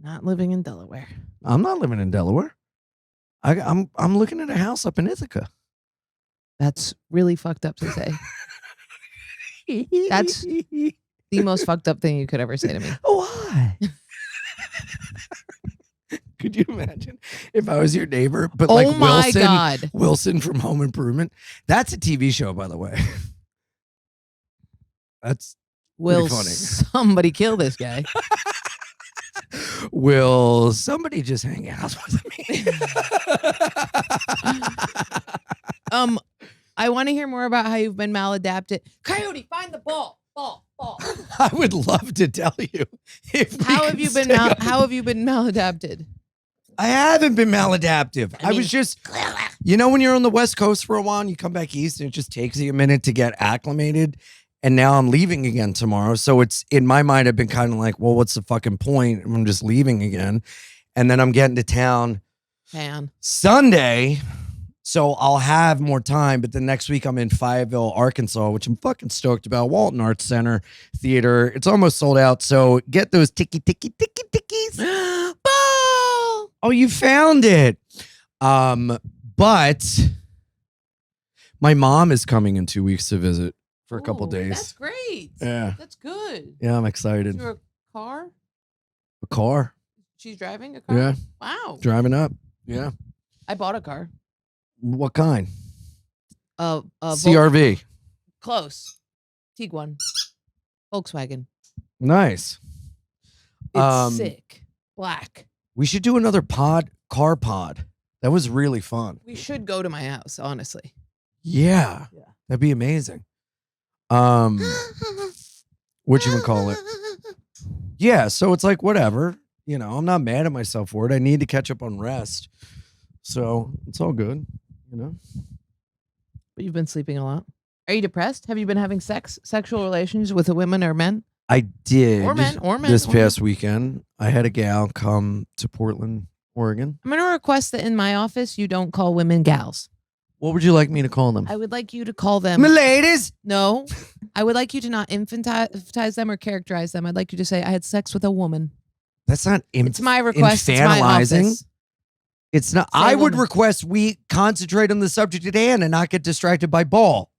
Not living in Delaware. I'm not living in Delaware. I'm looking at a house up in Ithaca. That's really fucked up to say. That's the most fucked up thing you could ever say to me. Why? Could you imagine if I was your neighbor, but Oh like my Wilson, God. Wilson from Home Improvement? That's a TV show, by the way. That's Will funny. somebody kill this guy? Will somebody just hang out with me? I want to hear more about how you've been maladapted. Coyote, find the ball. Ball. I would love to tell you. If we How could have you been stay on- how have you been maladapted? I haven't been maladaptive. I was just, when you're on the West Coast for a while and you come back east and it just takes you a minute to get acclimated. And now I'm leaving again tomorrow. So it's in my mind, I've been kind of like, well, what's the fucking point? I'm just leaving again. And then I'm getting to town Man. Sunday. So I'll have more time. But the next week I'm in Fayetteville, Arkansas, which I'm fucking stoked about. Walton Arts Center Theater. It's almost sold out. So get those tickies. Ball. Oh, you found it. But my mom is coming in 2 weeks to visit for a couple Ooh, days. That's great. Yeah. That's good. Yeah, I'm Is excited. there a car? A car. She's driving a car? Yeah. Wow. Driving up. Yeah. I bought a car. What kind? CRV. Close. Tiguan. Volkswagen. Nice. It's sick. Black. We should do another car pod. That was really fun. We should go to my house, honestly. Yeah. Yeah. That'd be amazing. Whatchamacallit? Yeah, so it's like whatever. I'm not mad at myself for it. I need to catch up on rest. So it's all good, But you've been sleeping a lot. Are you depressed? Have you been having sexual relations with the women or men? I did. Or men. This or past weekend, I had a gal come to Portland, Oregon. I'm going to request that in my office, you don't call women gals. What would you like me to call them? I would like you to call them. Miladies. No. I would like you to not infantilize them or characterize them. I'd like you to say, I had sex with a woman. That's not It's my request. It's my infantilizing. office. It's not. Say I would woman. request we concentrate on the subject at hand and not get distracted by ball.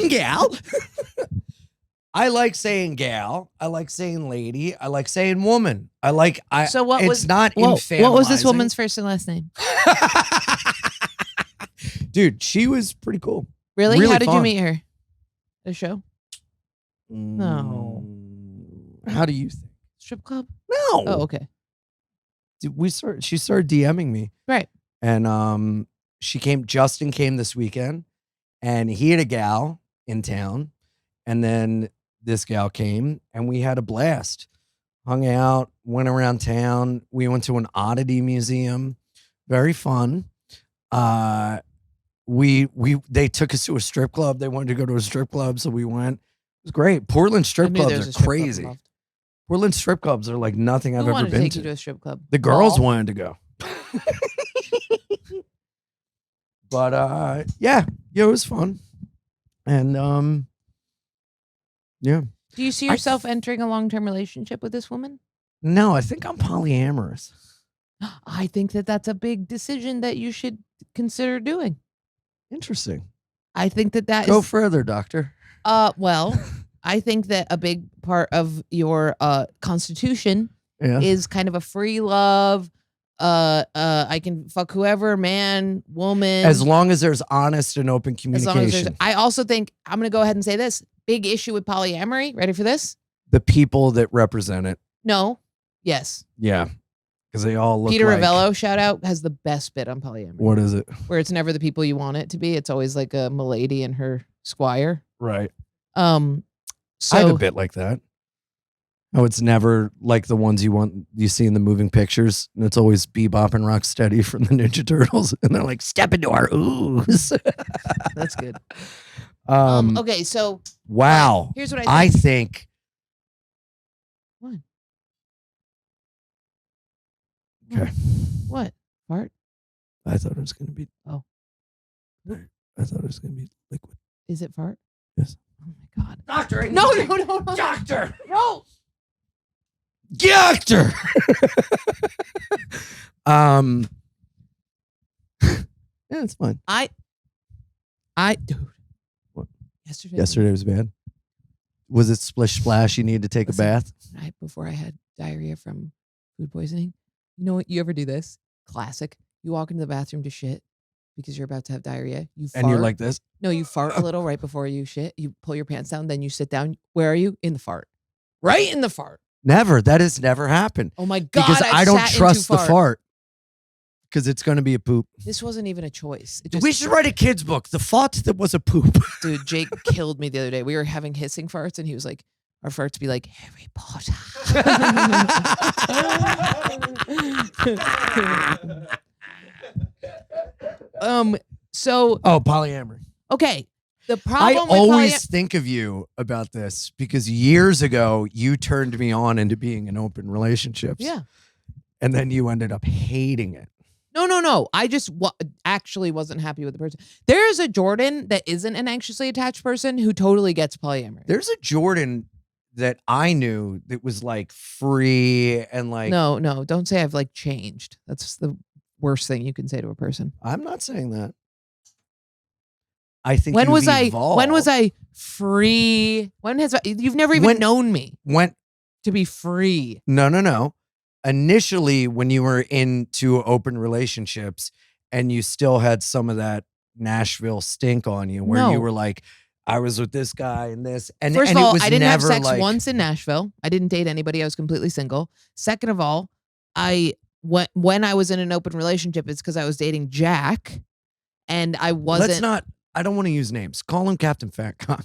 Gal. I like saying gal. I like saying lady. I like saying woman. I. So what it's was not what was this infantilizing. woman's first and last name? Dude, she was pretty cool. Really? Really How did you fun. meet her? The show? No. How do you think? Strip club? No. Oh, okay. Dude, she started DMing me. Right. And Justin came this weekend, and he had a gal in town, and then this gal came, and we had a blast. Hung out, went around town. We went to an oddity museum. Very fun. They took us to a strip club. They wanted to go to a strip club, so we went. It was great. Portland I strip knew there was clubs a are strip club crazy. involved. Portland strip clubs are like nothing I've Who ever wanted to been take to. you to a strip club? The girls Paul? wanted to go. But yeah, it was fun. And yeah. Do you see yourself entering a long-term relationship with this woman? No, I think I'm polyamorous. I think that that's a big decision that you should consider doing. Interesting. I think that that Go is further, doctor. well, I think that a big part of your constitution Yeah. is kind of a free love. I can fuck whoever, man, woman. As long as there's honest and open as long as there's. communication. I also think I'm going to go ahead and say this big issue with polyamory. Ready for this? The people that represent it. No. Yes. Yeah. Because they all look Peter like. Ravello, shout out, has the best bit on polyamory. What is it? Where it's never the people you want it to be. It's always like a milady and her squire. Right. So I have a bit like that. Oh, it's never like the ones you see in the moving pictures. And it's always Bebop and Rocksteady from the Ninja Turtles. And they're like, step into our ooze. that's good. Um, Okay, so wow. here's what I I think. think. What? Okay. What? Fart? I thought it was going to be. Oh. I thought it was going to be liquid. Is it fart? Yes. Oh my god. Doctor. No. Doctor. No. Doctor. Yeah, it's fine. Dude. What? Yesterday. Yesterday was bad. Was it splish splash? You need to take Listen, a bath. Night before I had diarrhea from food poisoning. You know what? You ever do this? Classic. You walk into the bathroom to shit because you're about to have diarrhea. You fart. And you're like this. No, you fart a little right before you shit. You pull your pants down, then you sit down. Where are you? In the fart. Right in the fart. Never. That has never happened. Oh my god. Because I've I don't sat into trust the fart. Because it's going to be a poop. This wasn't even a choice. We should write a kid's book. The fart that was a poop. Dude, Jake killed me the other day. We were having hissing farts, and he was like, our farts be like, Harry Potter. So polyamory. okay. The I problem with always think of you about this because years ago you turned me on into being in open relationships. Yeah. And then you ended up hating it. No. I just actually wasn't happy with the person. There is a Jordan that isn't an anxiously attached person who totally gets polyamory. There's a Jordan that I knew that was like free and like. No, don't say I've like changed. That's the worst thing you can say to a person. I'm not saying that. I think When you've was evolved. I free? You've never even known me to be free. No. Initially, when you were into open relationships and you still had some of that Nashville stink on you, where No. you were like, I was with this guy and this, and First and of all, it was I didn't have never sex like, once in Nashville. I didn't date anybody. I was completely single. Second of all, when I was in an open relationship, it's because I was dating Jack, and I wasn't. Let's not. I don't want to use names. Call him Captain Fat Cock.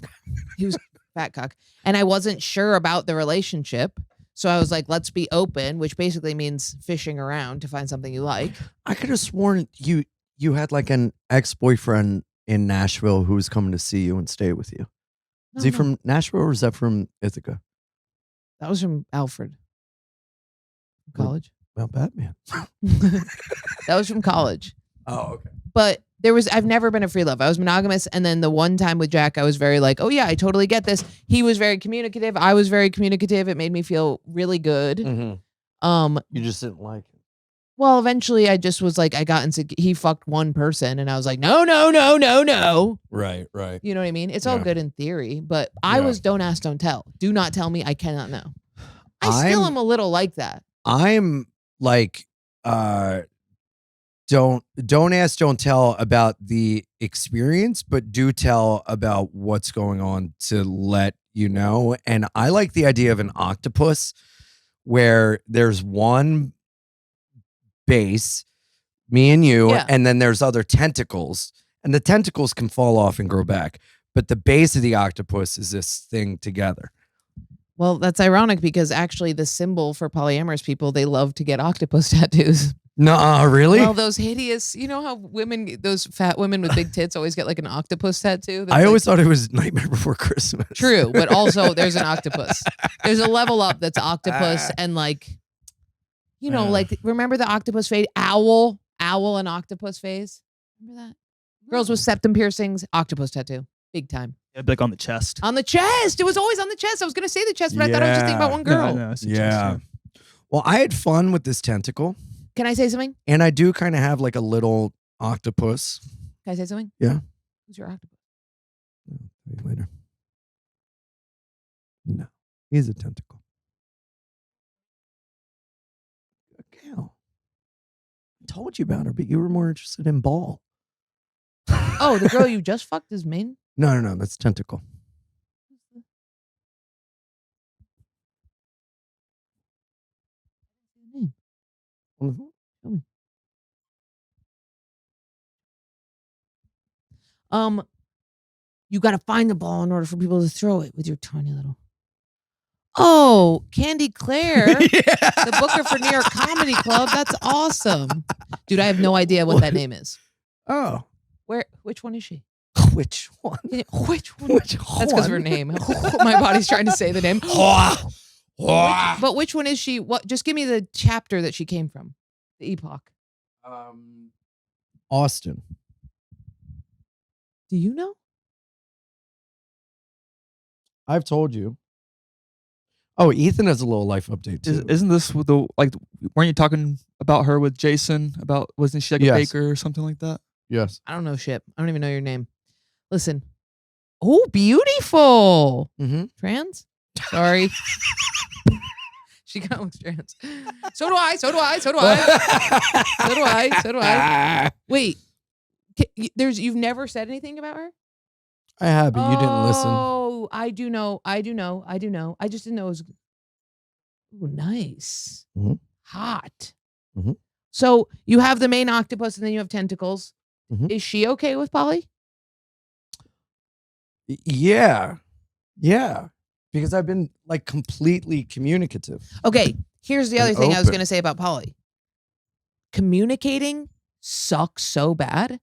He was fat cock, and I wasn't sure about the relationship. So I was like, let's be open, which basically means fishing around to find something you like. I could have sworn you had like an ex-boyfriend in Nashville who was coming to see you and stay with you. Is he No. from Nashville or is that from Ithaca? That was from Alfred. College. Well, Batman. That was from college. Oh, okay. But I've never been a free love. I was monogamous. And then the one time with Jack, I was very like, oh yeah, I totally get this. He was very communicative. I was very communicative. It made me feel really good. Mm-hmm. You just didn't like it. Well, eventually I just was like, I got insecure. He fucked one person and I was like, no, no, no, no, no. Right, right. You know what I mean? It's all Yeah. good in theory, but I Yeah. was don't ask, don't tell. Do not tell me. I cannot know. I still am a little like that. I'm like, don't ask, don't tell about the experience, but do tell about what's going on to let you know. And I like the idea of an octopus where there's one base, me and you, Yeah. and then there's other tentacles, and the tentacles can fall off and grow back, but the base of the octopus is this thing together. Well, that's ironic because actually the symbol for polyamorous people, they love to get octopus tattoos. Nuh-uh, really? Well, those hideous, you know how women, those fat women with big tits always get like an octopus tattoo? That's I like, always thought it was Nightmare Before Christmas. true, but also there's an octopus. There's a level up that's octopus and like, you know, like remember the octopus phase? Owl and octopus phase. Remember that? Girls with septum piercings, octopus tattoo. Big time. It'd be like on the chest. On the chest. It was always on the chest. I was going to say the chest, but I thought I was just thinking about one girl. No, it's the Yeah. chest, Well, I had fun with this tentacle, Can I say something? and I do kind of have like a little octopus. Can I say something? Yeah. Who's your octopus? Wait, later. No, he's a tentacle. A cow. I told you about her, but you were more interested in Ball. Oh, the girl you just fucked is Maine? No, that's tentacle. Name. Mhm. Tell me. You got to find the ball in order for people to throw it with your tiny little. Oh, Candy Claire, the booker for New York Comedy Club. That's awesome, dude. I have no idea what that name is. Oh, Which one is she? which one? Which one? Which That's because of her name. My body's trying to say the name. But which one is she? What? Just give me the chapter that she came from. The epoch. Austin. Do you know? I've told you. Oh, Ethan has a little life update too. Isn't this with the like? Weren't you talking about her with Jason? About wasn't she like a Yes. baker or something like that? Yes. I don't know shit. I don't even know your name. Listen. Oh, beautiful. Mm-hmm. Trans? Sorry. She kind of looks trans. So do I. Wait. You've never said anything about her? I have, but you didn't listen. Oh, I do know. I just didn't know it was. Ooh, nice. Mhm. Hot. Mhm. So you have the main octopus and then you have tentacles. Mhm. Is she okay with poly? Yeah. Because I've been like completely communicative. Okay, here's the And other thing I was open. going to say about poly. Communicating sucks so bad.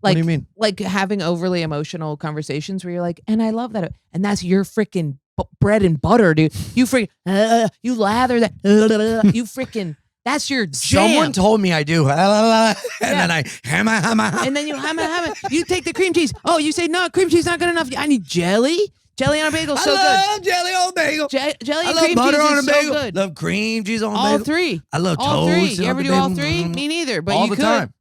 What do you mean? Like having overly emotional conversations where you're like, and I love that. And that's your freaking bread and butter, dude. You freaking, you lather that, you freaking, that's your jam. Someone told me I do. And then I hammer. And then you hammer. You take the cream cheese. Oh, you say, no, cream cheese not good enough. I need jelly. Jelly on a bagel, so I love jelly on a bagel. good. Jelly I and love cream butter cheese on a is bagel. so good. Love cream cheese on a All bagel. three. I love All toast. three. on You ever the do all bagel. three? Me neither. But all you the could. time.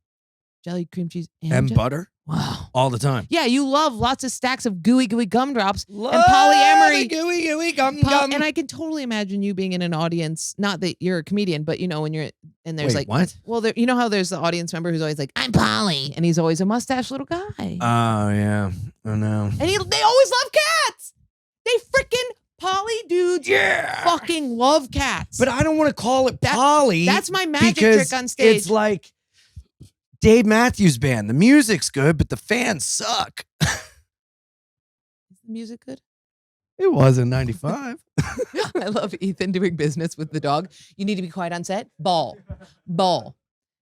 Jelly, cream cheese, And butter. Wow. All the time. Yeah, you love lots of stacks of gooey gumdrops Love and polyamory. the gooey gum. And I can totally imagine you being in an audience. Not that you're a comedian, but you know when you're and there's Wait, like, what? well, you know how there's the audience member who's always like, I'm poly, and he's always a mustache little guy. Oh yeah. I know. And they always love cats. They freaking poly dudes. Yeah. Fucking love cats. But I don't want to call it poly. That's my magic because trick on stage. It's like Dave Matthews Band. The music's good, but the fans suck. Is the music good? It was in 95. I love Ethan doing business with the dog. You need to be quiet on set. Ball.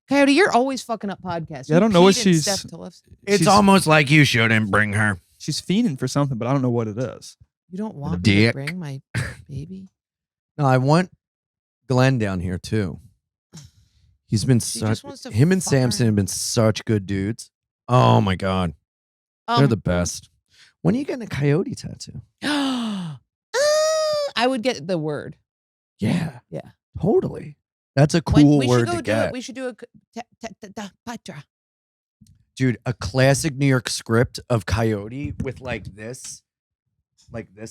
Coyote, you're always fucking up podcasts. Yeah, I don't know what she's- It's She's- almost like you shouldn't bring her. She's fiending for something, but I don't know what it is. You don't want me to Dick. bring my baby? No, I want Glenn down here too. He's been She such. just wants to Him and fuck her. Samson have been such good dudes. Oh my god, they're the best. When are you getting a coyote tattoo? I would get the word. Yeah, Yeah. totally. That's a cool we word should go to do get. it. We should do a Dude, a classic New York script of Coyote with like this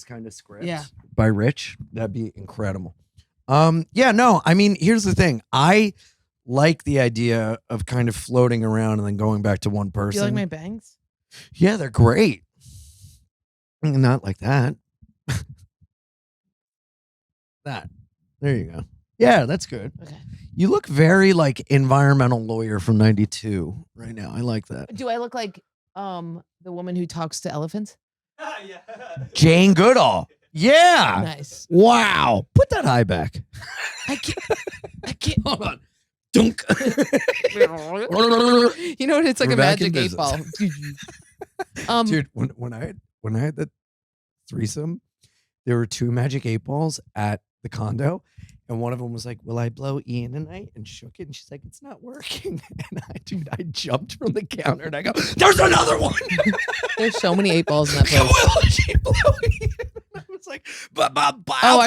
kind of script by Rich. That'd be incredible. Yeah, no, I mean, here's the thing. I like the idea of kind of floating around and then going back to one person. Do you like my bangs? Yeah, they're great. Not like that. That. There you go. Yeah, that's good. Okay. You look very like environmental lawyer from 92 right now. I like that. Do I look like the woman who talks to elephants? Yeah. Jane Goodall. Yeah. Nice. Wow. Put that eye back. I can't. Hold on. Dunk. You know what? It's like We're a back in magic 8 ball. Dude, when I had the threesome, there were 2 magic 8 balls at the condo, and one of them was like, "Will I blow Ian tonight?" And shook it, and she's like, "It's not working." And I jumped from the counter and I go, "There's another one." There's so many 8 balls in that place. Will she blow Ian? I was like, Oh,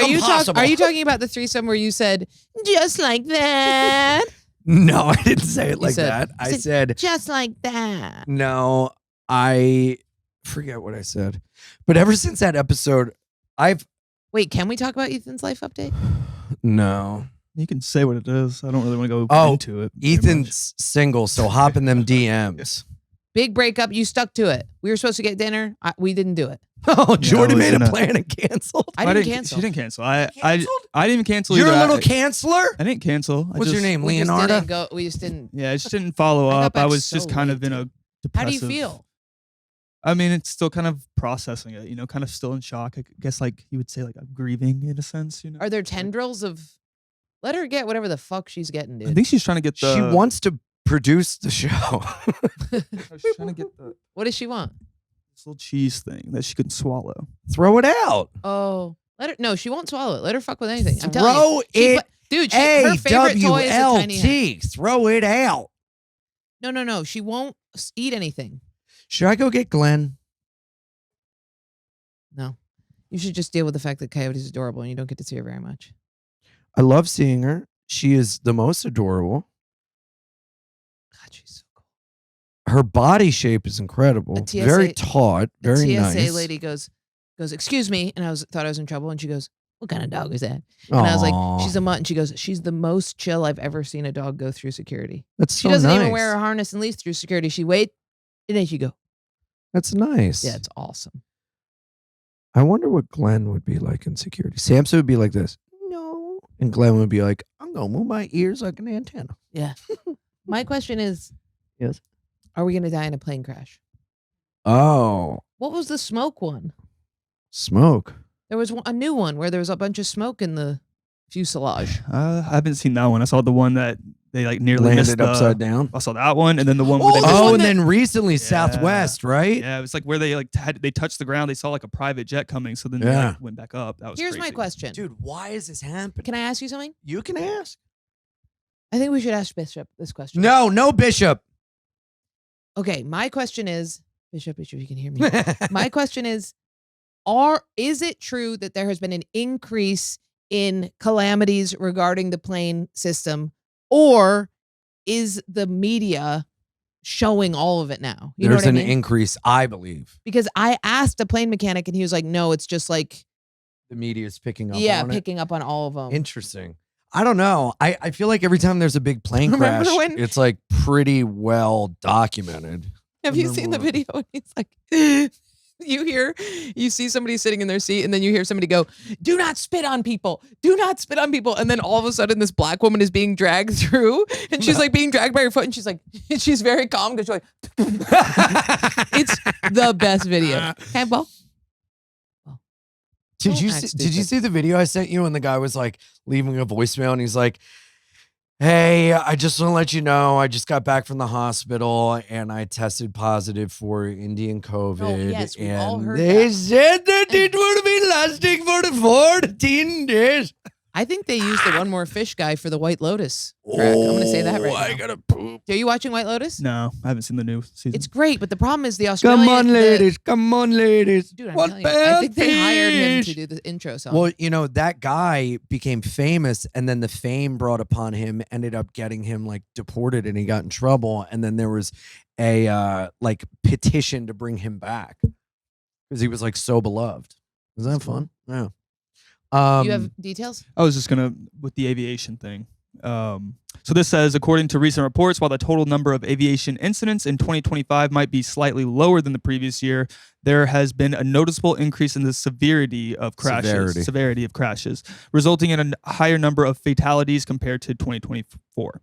are you talking about the threesome where you said just like that? No, I didn't say it like said- that. you I said, said just like that. no. I forget what I said, but ever since that episode, Wait, can we talk about Ethan's life update? no. You can say what it is. I don't really want to go Oh, into it. very much. Ethan's single, so hop in them DMs. Big breakup. You stuck to it. We were supposed to get dinner. We didn't do it. Oh, Jordan was made in a a- plan and canceled. I didn't cancel. She didn't cancel. I Canceled? didn't even cancel You're either. a little I canceler? didn't cancel. What's your name, We just Leonardo? didn't go. We just didn't. Yeah, I just didn't follow I got up. I back was so just kind of late, in a dude. depressive. How do you feel? I mean, it's still kind of processing it, kind of still in shock. I guess like you would say like I'm grieving in a sense, Are there tendrils of? Let her get whatever the fuck she's getting, dude. I think she's trying to get the She wants to produce the show. she's trying to get What does she want? this little cheese thing that she couldn't swallow. Throw it out. Oh, let her. No, she won't swallow it. Let her fuck with anything. I'm telling Throw you. it. Dude, her favorite toy is a tiny hat. AWLT. Throw it out. No. She won't eat anything. Should I go get Glenn? No. You should just deal with the fact that Coyote's adorable and you don't get to see her very much. I love seeing her. She is the most adorable. God, she's so cool. Her body shape is incredible. A TSA Very taut. Very the TSA nice. lady goes, excuse me. And thought I was in trouble. And she goes, what kind of dog is that? And I was Aw, like, she's a mutt. And she goes, she's the most chill I've ever seen a dog go through security. That's She so doesn't nice. even wear a harness and leaves through security. She wait, and then she go. That's nice. Yeah, it's awesome. I wonder what Glenn would be like in security. Samson would be like this. No. And Glenn would be like, I'm going to move my ears like an antenna. Yeah. My question is, Yes. are we going to die in a plane crash? Oh, What was the smoke one? smoke. There was a new one where there was a bunch of smoke in the fuselage. I haven't seen that one. I saw the one that they like nearly missed Landed upside down. I saw that one, and then the one where Oh, they there's missed one and that- then recently Yeah. Southwest, right? Yeah, it was like where they like they touched the ground. They saw like a private jet coming, so then they Yeah. like, went back up. That was Here's my crazy. question. Dude, why is this happening? Can I ask you something? You can ask. I think we should ask Bishop this question. No, Bishop. Okay, my question is, Bishop, you can hear me. My question is it true that there has been an increase in calamities regarding the plane system, or is the media showing all of it now? You know There's what I an mean? increase, I believe. Because I asked a plane mechanic and he was like, no, it's just like, The media is picking up yeah, on it. picking up on all of them. Interesting. I don't know. I feel like every time there's a big plane Remember crash, when- it's like pretty well documented. Have you Remember seen the when- video? And he's like, you see somebody sitting in their seat, and then you hear somebody go, do not spit on people. Do not spit on people. And then all of a sudden, this black woman is being dragged through, and she's like being dragged by her foot, and she's like, she's very calm because she's like, it's the best video. Okay, well, Did Don't you act see, did you stupid. see the video I sent you? And the guy was like leaving a voicemail, and he's like, "Hey, I just want to let you know, I just got back from the hospital, and I tested positive for Indian COVID. yes, we've and all heard they that. said that it would be lasting for 14 days." I think they used the One More Fish guy for the White Lotus track. I'm going to say that right now. I gotta poop. Are you watching White Lotus? No, I haven't seen the new season. It's great, but the problem is the Australian. Come on, ladies. Come on, ladies. Dude, I'm What telling you, I think they hired him fish? to do the intro song. Well, you know, that guy became famous, and then the fame brought upon him ended up getting him like deported, and he got in trouble. And then there was a like petition to bring him back because he was like so beloved. Was that fun? Yeah. You have details? I was just gonna with the aviation thing. So this says, according to recent reports, while the total number of aviation incidents in 2025 might be slightly lower than the previous year, there has been a noticeable increase in the severity of crashes, resulting in a higher number of fatalities compared to 2024.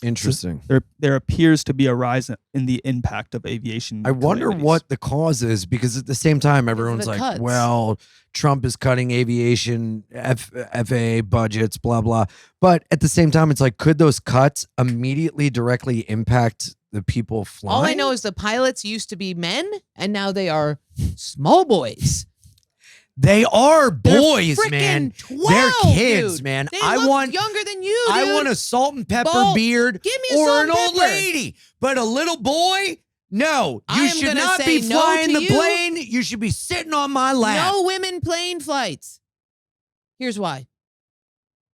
Interesting. There appears to be a rise in the impact of aviation. I wonder calamities. what the cause is, because at the same time, everyone's the like, cuts. well, Trump is cutting aviation, FAA budgets, blah, blah. But at the same time, it's like, could those cuts immediately directly impact the people flying? All I know is the pilots used to be men, and now they are small boys. They are They're boys, frickin' man. 12, They're kids, dude. man. They I look want younger than you, dude. I want a salt and pepper Bolt, beard give me a or salt an and old pepper. lady. But a little boy? No. I You am should gonna not say be no flying to the you. plane. You should be sitting on my lap. No women plane flights. Here's why.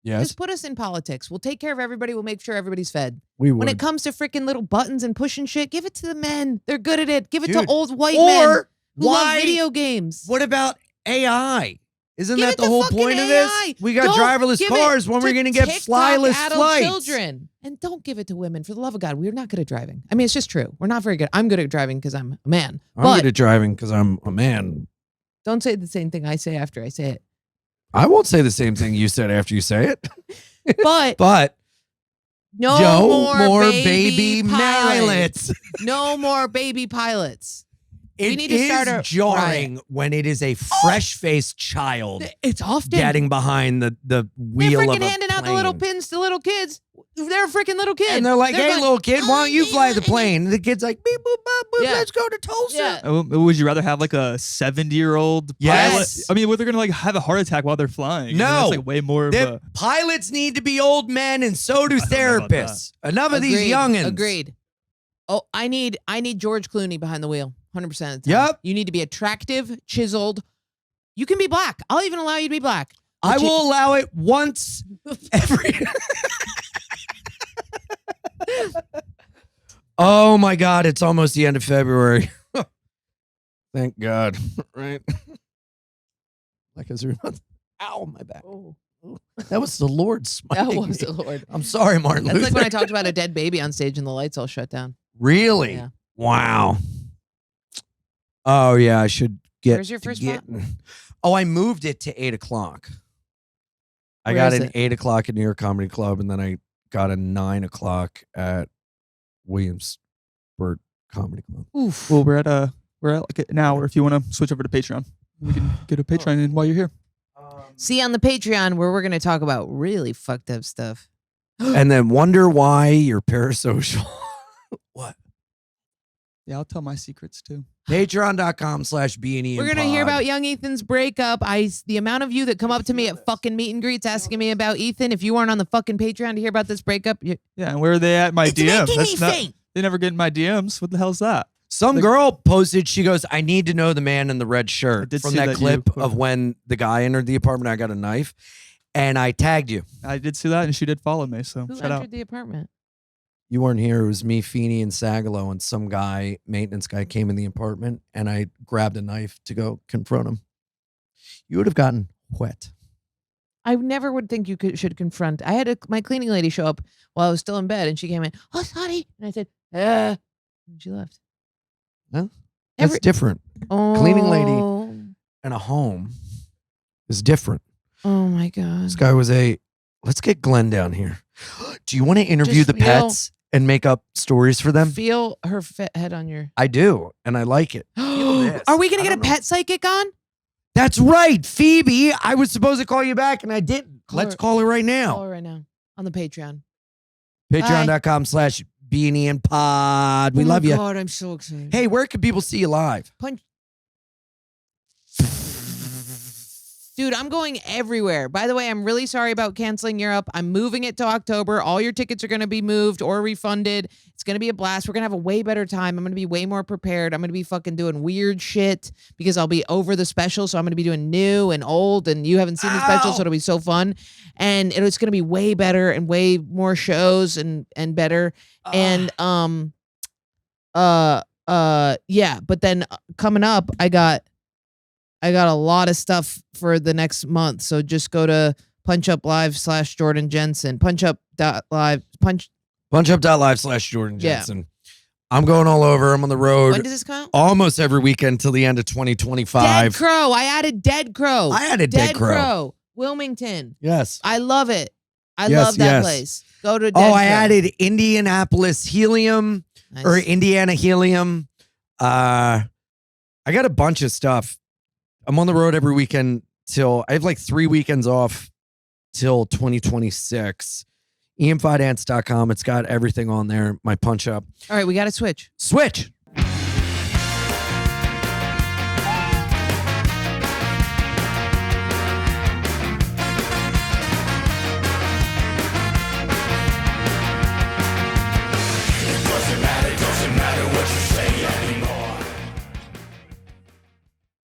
Yes. Just put us in politics. We'll take care of everybody. We'll make sure everybody's fed. We When would. it comes to freaking little buttons and pushing shit, give it to the men. They're good at it. Give it Dude, to old white men or who love why? video games. What about AI? Isn't Give that it the to whole fucking point of AI. this? We got Don't driverless give it cars. When we're to going to get TikTok flyless adult flights? children. And don't give it to women. For the love of God, we're not good at driving. I mean, it's just true. We're not very good. I'm good at driving because I'm a man. I'm but good at driving because I'm a man. don't say the same thing I say after I say it. I won't say the same thing you said after you say it. But But no more baby pilots. pilots. No more baby pilots. It need to start is a jarring when it is a fresh-faced child It's often getting behind the they're wheel of freaking a handing out the little plane. pins to little kids. They're freaking little kids. And they're like, hey, going, little kid, why don't you "Oh, fly the yeah." plane? And the kid's like, beep, boop, bop, boop, Yeah. let's go to Tulsa. Yeah. Would you rather have like a 70-year-old Yes. pilot? I mean, what, they're gonna like have a heart attack while they're flying? No. That's like way more of The a. pilots need to be old men, and so do I don't know about therapists. Enough of these Agreed. youngins. Agreed. Oh, I need George Clooney behind the wheel, 100% of the time. Yep. You need to be attractive, chiseled. You can be black. I'll even allow you to be black. I But you- will allow it once every. Oh my God! It's almost the end of February. Thank God, right? Like, is there not? Ow, my back. Oh, That was the Lord that smiting was me. the Lord. I'm sorry, Martin That's Luther. like when I talked about a dead baby on stage and the lights all shut down. Really? Yeah. Wow. Oh yeah, I should get. Where's your to first spot? Oh, I moved it to 8 o'clock. I Where got is an it? 8 o'clock at New York Comedy Club, and then I got a 9 o'clock at Williamsburg Comedy Club. Oof. Well, we're at like an hour. If you want to switch over to Patreon, we can get a Patreon in while you're here. See on the Patreon where we're going to talk about really fucked up stuff. And then wonder why you're parasocial. What? Yeah, I'll tell my secrets too. Patreon.com/BNE. We're gonna hear about young Ethan's breakup. The amount of you that come up to me at fucking meet and greets asking me about Ethan. If you weren't on the fucking Patreon to hear about this breakup, Yeah, and where are they at? My it's DMs. making me Not- faint. They never get in my DMs. What the hell's that? Some girl posted, she goes, I need to know the man in the red I shirt did from see that that you clip put- of when the guy entered the apartment. I got a knife and I tagged you. I did see that, and she did follow me. So Who shout entered out. the apartment? You weren't here. It was me, Feeney, and Sagalo, and some guy, maintenance guy, came in the apartment, and I grabbed a knife to go confront him. You would have gotten wet. I never would think you should confront. I had my cleaning lady show up while I was still in bed, and she came in. Oh, sorry, and I said, and she left. Huh? That's different. Oh, Cleaning lady. And a home is different. Oh my god. This guy was let's get Glenn down here. Do you want to interview Just the feel- pets and make up stories for them? Feel her head on your. I do, and I like it. this. Are we gonna I get a don't know. pet psychic on? That's right, Phoebe. I was supposed to call you back, and I didn't. Call Let's her- call her right now. Call her right now on the Patreon. Patreon.com/BeanieandPod. We love you. God, I'm so excited. Hey, where can people see you live? Punch. Dude, I'm going everywhere. By the way, I'm really sorry about canceling Europe. I'm moving it to October. All your tickets are going to be moved or refunded. It's going to be a blast. We're going to have a way better time. I'm going to be way more prepared. I'm going to be fucking doing weird shit because I'll be over the special. So I'm going to be doing new and old, and you haven't seen the special, so it'll be so fun. And it's going to be way better and way more shows and better. And yeah, but then coming up, I got a lot of stuff for the next month. So just go to punchup.live/Jordan Jensen. Punchup.live/Jordan Yeah. Jensen. I'm going all over. I'm on the road When does this come out? almost every weekend till the end of 2025. Dead Crow. I added Dead Crow. I added Dead Crow. Wilmington. Yes. I love it. I Yes, love that yes. place. Go to Dead Oh, Crow. I added Indianapolis Helium Nice. or Indiana Helium. I got a bunch of stuff. I'm on the road every weekend till I have like 3 weekends off till 2026. EMFIDANCE.com. It's got everything on there. My punch up. All right, we got to switch. Switch.